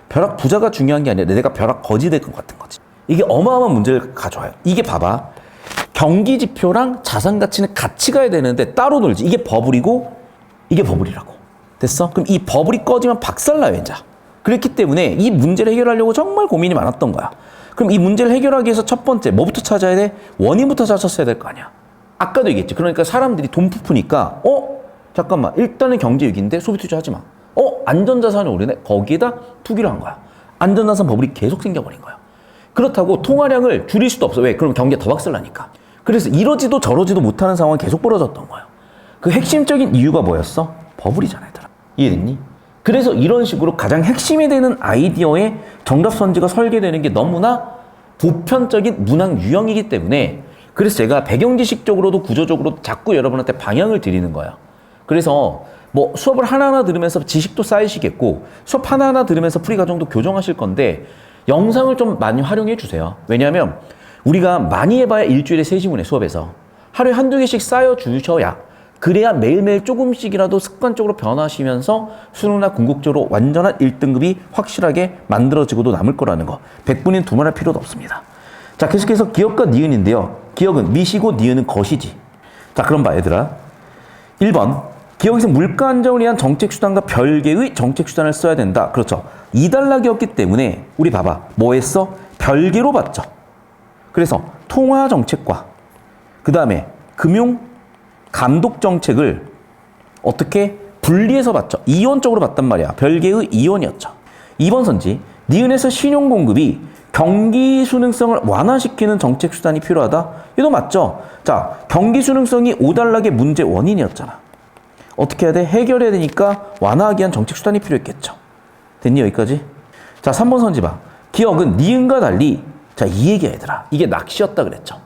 벼락부자가 중요한 게 아니라 내가 벼락거지 될 것 같은 거지. 이게 어마어마한 문제를 가져와요. 이게 봐봐. 경기지표랑 자산 가치는 같이 가야 되는데 따로 놀지. 이게 버블이고 이게 버블이라고. 됐어? 그럼 이 버블이 꺼지면 박살나요, 이제. 그렇기 때문에 이 문제를 해결하려고 정말 고민이 많았던 거야. 그럼 이 문제를 해결하기 위해서 첫 번째 뭐부터 찾아야 돼? 원인부터 찾았어야 될 거 아니야. 아까도 얘기했지. 그러니까 사람들이 돈 푸푸니까 잠깐만. 일단은 경제위기인데 소비 투자하지 마. 안전자산이 오르네. 거기에다 투기를 한 거야. 안전자산 버블이 계속 생겨버린 거야. 그렇다고 통화량을 줄일 수도 없어. 왜? 그럼 경기가 더 박살나니까. 그래서 이러지도 저러지도 못하는 상황이 계속 벌어졌던 거예요. 그 핵심적인 이유가 뭐였어? 버블이잖아, 얘들아. 이해됐니? 그래서 이런 식으로 가장 핵심이 되는 아이디어의 정답 선지가 설계되는 게 너무나 보편적인 문항 유형이기 때문에 그래서 제가 배경지식적으로도 구조적으로도 자꾸 여러분한테 방향을 드리는 거예요. 그래서 뭐 수업을 하나하나 들으면서 지식도 쌓이시겠고 수업 하나하나 들으면서 풀이 과정도 교정하실 건데 영상을 좀 많이 활용해 주세요. 왜냐하면 우리가 많이 해봐야 일주일에 3지문에 수업에서 하루에 한두 개씩 쌓여 주셔야 그래야 매일매일 조금씩이라도 습관적으로 변하시면서 수능이나 궁극적으로 완전한 1등급이 확실하게 만들어지고도 남을 거라는 거. 100분인 두말할 필요도 없습니다. 자, 계속해서 기억과 니은인데요. 기억은 미시고 니은은 것이지. 자, 그럼 봐, 얘들아. 1번. 기억에서 물가 안정을 위한 정책수단과 별개의 정책수단을 써야 된다. 그렇죠. 2단락이었기 때문에 우리 봐봐. 뭐 했어? 별개로 봤죠. 그래서 통화정책과 그 다음에 금융 감독정책을 어떻게 분리해서 봤죠. 이원적으로 봤단 말이야. 별개의 이원이었죠. 2번 선지. 니은에서 신용공급이 경기 수능성을 완화시키는 정책수단이 필요하다. 이거 맞죠? 자, 경기 수능성이 5단락의 문제 원인이었잖아. 어떻게 해야 돼? 해결해야 되니까 완화하기 위한 정책수단이 필요했겠죠. 됐니? 여기까지? 자, 3번 선지 봐. 기억은 니은과 달리 자, 이 얘기야, 얘들아. 이게 낚시였다 그랬죠.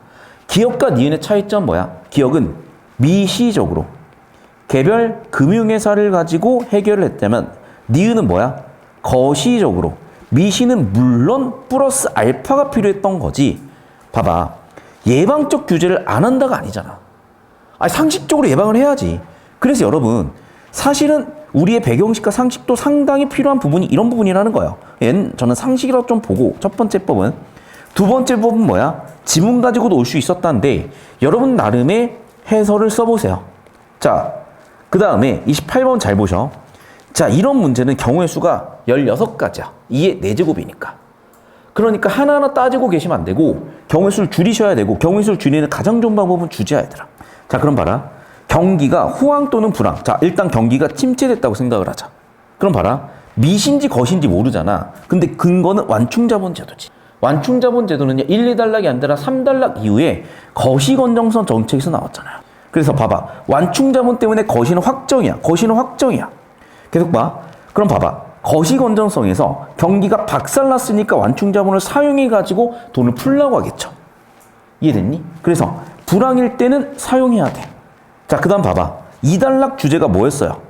기억과 니은의 차이점 뭐야? 기억은 미시적으로 개별 금융회사를 가지고 해결을 했다면 니은은 뭐야? 거시적으로 미시는 물론 플러스 알파가 필요했던 거지. 봐봐. 예방적 규제를 안 한다가 아니잖아. 아니, 상식적으로 예방을 해야지. 그래서 여러분 사실은 우리의 배경식과 상식도 상당히 필요한 부분이 이런 부분이라는 거예요. 얘는 저는 상식이라고 좀 보고 첫 번째 법은 두 번째 법은 뭐야? 지문 가지고도 올 수 있었다는데 여러분 나름의 해설을 써보세요. 자, 그 다음에 28번 잘 보셔. 자, 이런 문제는 경우의 수가 16가지야. 2의 4제곱이니까. 그러니까 하나하나 따지고 계시면 안 되고 경우의 수를 줄이셔야 되고 경우의 수를 줄이는 가장 좋은 방법은 주제야, 얘들아. 자, 그럼 봐라. 경기가 호황 또는 불황. 자, 일단 경기가 침체됐다고 생각을 하자. 그럼 봐라. 미신지 것인지 모르잖아. 근데 근거는 완충자본제도지. 완충자본제도는요, 1, 2단락이 아니라 3단락 이후에 거시건정성 정책에서 나왔잖아요. 그래서 봐봐. 완충자본 때문에 거시는 확정이야. 거시는 확정이야. 계속 봐. 그럼 봐봐. 거시 건전성에서 경기가 박살났으니까 완충자본을 사용해가지고 돈을 풀려고 하겠죠. 이해됐니? 그래서 불황일 때는 사용해야 돼. 자, 그 다음 봐봐. 이단락 주제가 뭐였어요?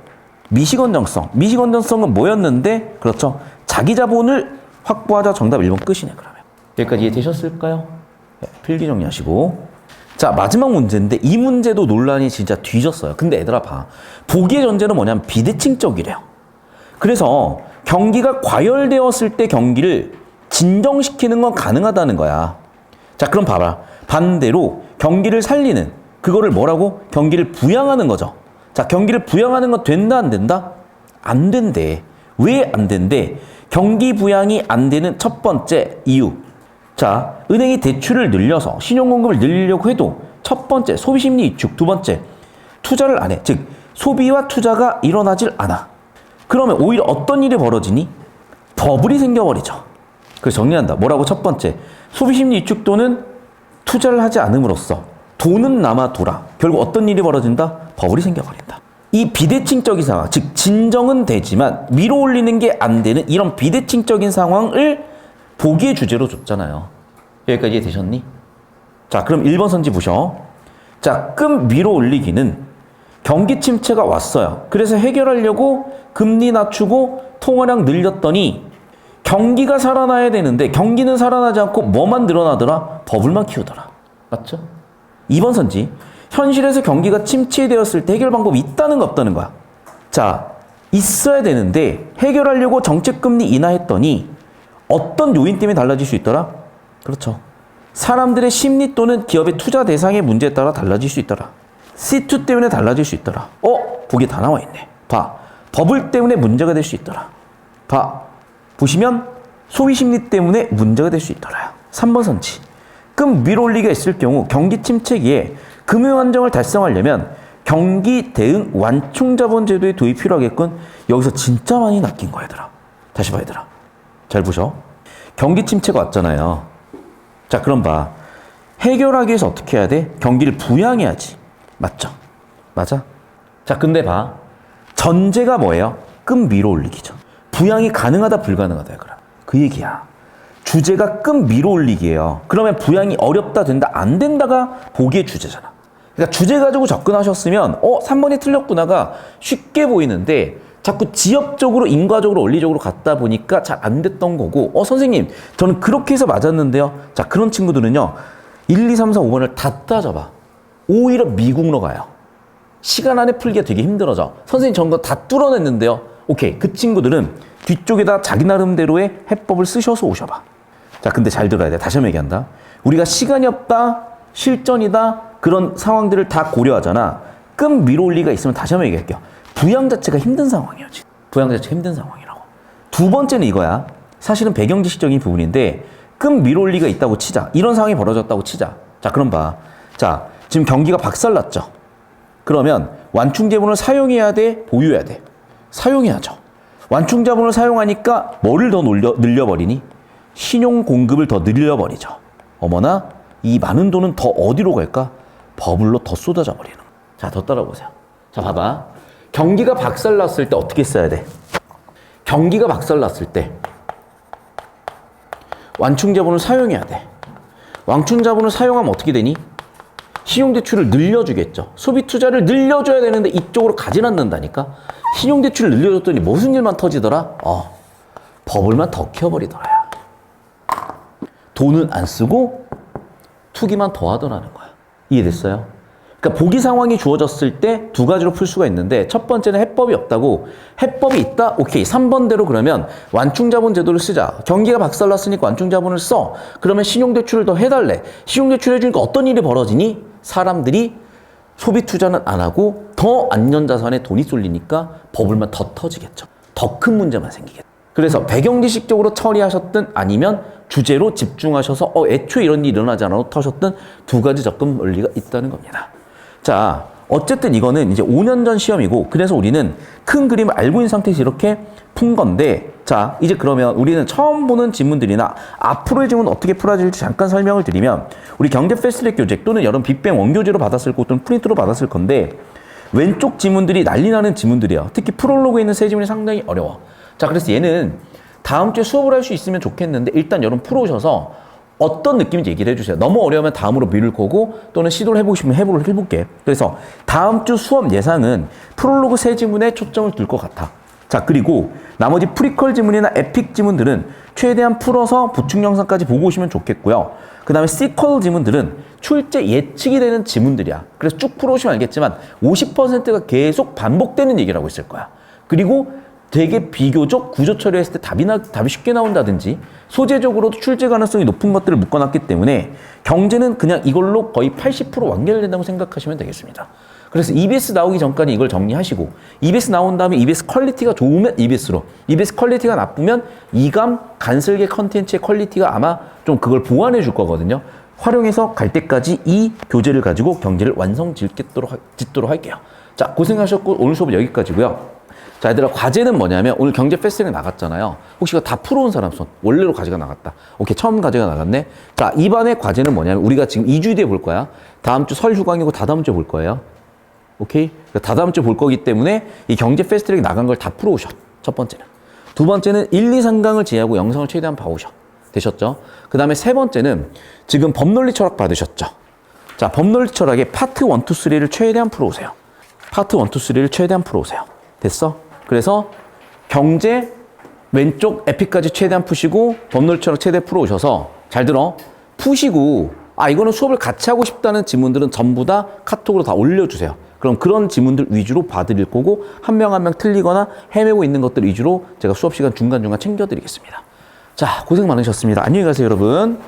미시건전성. 미시건전성은 뭐였는데? 그렇죠. 자기 자본을 확보하자. 정답 1번 끝이네, 그러면. 여기까지 이해되셨을까요? 네, 필기 정리하시고. 자, 마지막 문제인데 이 문제도 논란이 진짜 뒤졌어요. 근데 얘들아 봐. 보기의 전제는 뭐냐면 비대칭적이래요. 그래서 경기가 과열되었을 때 경기를 진정시키는 건 가능하다는 거야. 자, 그럼 봐봐. 반대로 경기를 살리는 그거를 뭐라고? 경기를 부양하는 거죠. 자, 경기를 부양하는 건 된다 안 된다? 안 된대. 왜 안 된대? 경기 부양이 안 되는 첫 번째 이유. 자, 은행이 대출을 늘려서 신용공급을 늘리려고 해도 첫 번째 소비심리 위축, 두 번째 투자를 안 해. 즉 소비와 투자가 일어나질 않아. 그러면 오히려 어떤 일이 벌어지니? 버블이 생겨버리죠. 그래서 정리한다. 뭐라고? 첫 번째 소비심리 위축 또는 투자를 하지 않음으로써 돈은 남아 돌아. 결국 어떤 일이 벌어진다? 버블이 생겨버린다. 이 비대칭적인 상황, 즉 진정은 되지만 위로 올리는 게 안 되는 이런 비대칭적인 상황을 보기의 주제로 줬잖아요. 여기까지 이해되셨니? 자, 그럼 1번 선지 보셔. 자, 금 위로 올리기는 경기 침체가 왔어요. 그래서 해결하려고 금리 낮추고 통화량 늘렸더니 경기가 살아나야 되는데 경기는 살아나지 않고 뭐만 늘어나더라? 버블만 키우더라. 맞죠? 2번 선지. 현실에서 경기가 침체되었을 때 해결 방법이 있다는 거 없다는 거야. 자, 있어야 되는데 해결하려고 정책금리 인하했더니 어떤 요인 때문에 달라질 수 있더라? 그렇죠. 사람들의 심리 또는 기업의 투자 대상의 문제에 따라 달라질 수 있더라. C2 때문에 달라질 수 있더라. 보기 다 나와 있네. 봐. 버블 때문에 문제가 될 수 있더라. 봐. 보시면 소비 심리 때문에 문제가 될 수 있더라. 3번 선지. 금 위로 올리기가 있을 경우 경기 침체기에 금융 안정을 달성하려면 경기 대응 완충 자본 제도의 도입이 필요하겠군. 여기서 진짜 많이 낚인 거야, 얘들아. 다시 봐, 얘들아. 잘 보셔. 경기 침체가 왔잖아요. 자, 그럼 봐. 해결하기 위해서 어떻게 해야 돼? 경기를 부양해야지. 맞죠? 맞아? 자, 근데 봐. 전제가 뭐예요? 금 위로 올리기죠. 부양이 가능하다, 불가능하다, 그럼. 그 얘기야. 주제가 금 위로 올리기예요. 그러면 부양이 어렵다, 된다, 안 된다가 보기의 주제잖아. 그러니까 주제 가지고 접근하셨으면 3번이 틀렸구나가 쉽게 보이는데 자꾸 지엽적으로, 인과적으로, 원리적으로 갔다 보니까 잘 안 됐던 거고 선생님, 저는 그렇게 해서 맞았는데요. 자, 그런 친구들은요. 1, 2, 3, 4, 5번을 다 따져봐. 오히려 미국로 가요. 시간 안에 풀기가 되게 힘들어져. 선생님, 저는 거 다 뚫어냈는데요. 오케이. 그 친구들은 뒤쪽에다 자기 나름대로의 해법을 쓰셔서 오셔봐. 자, 근데 잘 들어야 돼. 다시 한번 얘기한다. 우리가 시간이 없다, 실전이다, 그런 상황들을 다 고려하잖아. 금 위로 올리가 있으면 다시 한번 얘기할게요. 부양 자체가 힘든 상황이에요, 지금. 부양 자체가 힘든 상황이라고. 두 번째는 이거야. 사실은 배경지식적인 부분인데, 금 위로 올리가 있다고 치자. 이런 상황이 벌어졌다고 치자. 자, 그럼 봐. 자, 지금 경기가 박살났죠. 그러면 완충자본을 사용해야 돼, 보유해야 돼? 사용해야죠. 완충자본을 사용하니까 뭐를 더 늘려버리니? 신용 공급을 더 늘려버리죠. 어머나, 이 많은 돈은 더 어디로 갈까? 버블로 더 쏟아져 버리는. 자, 더 따라보세요. 자, 봐봐. 경기가 박살났을 때 어떻게 써야 돼? 경기가 박살났을 때 완충자본을 사용해야 돼. 완충자본을 사용하면 어떻게 되니? 신용대출을 늘려주겠죠. 소비투자를 늘려줘야 되는데 이쪽으로 가진 않는다니까. 신용대출을 늘려줬더니 무슨 일만 터지더라? 버블만 더 키워버리더라. 돈은 안 쓰고 투기만 더 하더라는 거야. 이해됐어요? 그러니까 보기 상황이 주어졌을 때 두 가지로 풀 수가 있는데 첫 번째는 해법이 없다고. 해법이 있다? 오케이. 3번대로 그러면 완충자본 제도를 쓰자. 경기가 박살났으니까 완충자본을 써. 그러면 신용대출을 더 해달래. 신용대출 해주니까 어떤 일이 벌어지니? 사람들이 소비 투자는 안 하고 더 안전자산에 돈이 쏠리니까 버블만 더 터지겠죠. 더 큰 문제만 생기겠죠. 그래서 배경지식적으로 처리하셨든 아니면 주제로 집중하셔서 애초에 이런 일이 일어나지 않아도 터셨던 두 가지 접근 원리가 있다는 겁니다. 자, 어쨌든 이거는 이제 5년 전 시험이고 그래서 우리는 큰 그림을 알고 있는 상태에서 이렇게 푼 건데 자, 이제 그러면 우리는 처음 보는 지문들이나 앞으로의 지문 어떻게 풀어질지 잠깐 설명을 드리면 우리 경제 패스트트랙 교재 또는 여러분 빅뱅 원교재로 받았을 거 또는 프린트로 받았을 건데 왼쪽 지문들이 난리 나는 지문들이에요. 특히 프롤로그에 있는 세 지문이 상당히 어려워. 자, 그래서 얘는 다음 주에 수업을 할 수 있으면 좋겠는데 일단 여러분 풀어오셔서 어떤 느낌인지 얘기를 해주세요. 너무 어려우면 다음으로 미룰 거고 또는 시도를 해보고 싶으면 해볼게. 그래서 다음 주 수업 예상은 프롤로그 세 지문에 초점을 둘 것 같아. 자, 그리고 나머지 프리퀄 지문이나 에픽 지문들은 최대한 풀어서 보충 영상까지 보고 오시면 좋겠고요. 그 다음에 시퀄 지문들은 출제 예측이 되는 지문들이야. 그래서 쭉 풀어오시면 알겠지만 50%가 계속 반복되는 얘기를 하고 있을 거야. 그리고 되게 비교적 구조 처리했을 때 답이 쉽게 나온다든지 소재적으로도 출제 가능성이 높은 것들을 묶어놨기 때문에 경제는 그냥 이걸로 거의 80% 완결된다고 생각하시면 되겠습니다. 그래서 EBS 나오기 전까지 이걸 정리하시고 EBS 나온 다음에 EBS 퀄리티가 좋으면 EBS로, EBS 퀄리티가 나쁘면 이감, 간슬개 컨텐츠의 퀄리티가 아마 좀 그걸 보완해 줄 거거든요. 활용해서 갈 때까지 이 교재를 가지고 경제를 완성 짓도록 할게요. 자, 고생하셨고 오늘 수업은 여기까지고요. 자, 얘들아, 과제는 뭐냐면 오늘 경제 패스트랙 나갔잖아요. 혹시 이거 다 풀어온 사람 손. 원래로 과제가 나갔다. 오케이, 처음 과제가 나갔네. 자, 이반의 과제는 뭐냐면 우리가 지금 2주 뒤에 볼 거야. 다음 주 설 휴강이고 다다음 주에 볼 거예요. 오케이? 다다음 주에 볼 거기 때문에 이 경제 패스트랙 나간 걸 다 풀어오셔. 첫 번째는. 두 번째는 1, 2, 3강을 제외하고 영상을 최대한 봐오셔. 되셨죠? 그 다음에 세 번째는 지금 법논리 철학 받으셨죠? 자, 법논리 철학의 파트 1, 2, 3를 최대한 풀어오세요. 파트 1, 2, 3를 최대한 풀어오세요. 됐어? 그래서 경제 왼쪽 에픽까지 최대한 푸시고 법논리 철학 최대 풀어오셔서 잘 들어. 푸시고 이거는 수업을 같이 하고 싶다는 지문들은 전부 다 카톡으로 다 올려주세요. 그럼 그런 지문들 위주로 봐드릴 거고 한 명 한 명 틀리거나 헤매고 있는 것들 위주로 제가 수업 시간 중간중간 챙겨드리겠습니다. 자, 고생 많으셨습니다. 안녕히 가세요, 여러분.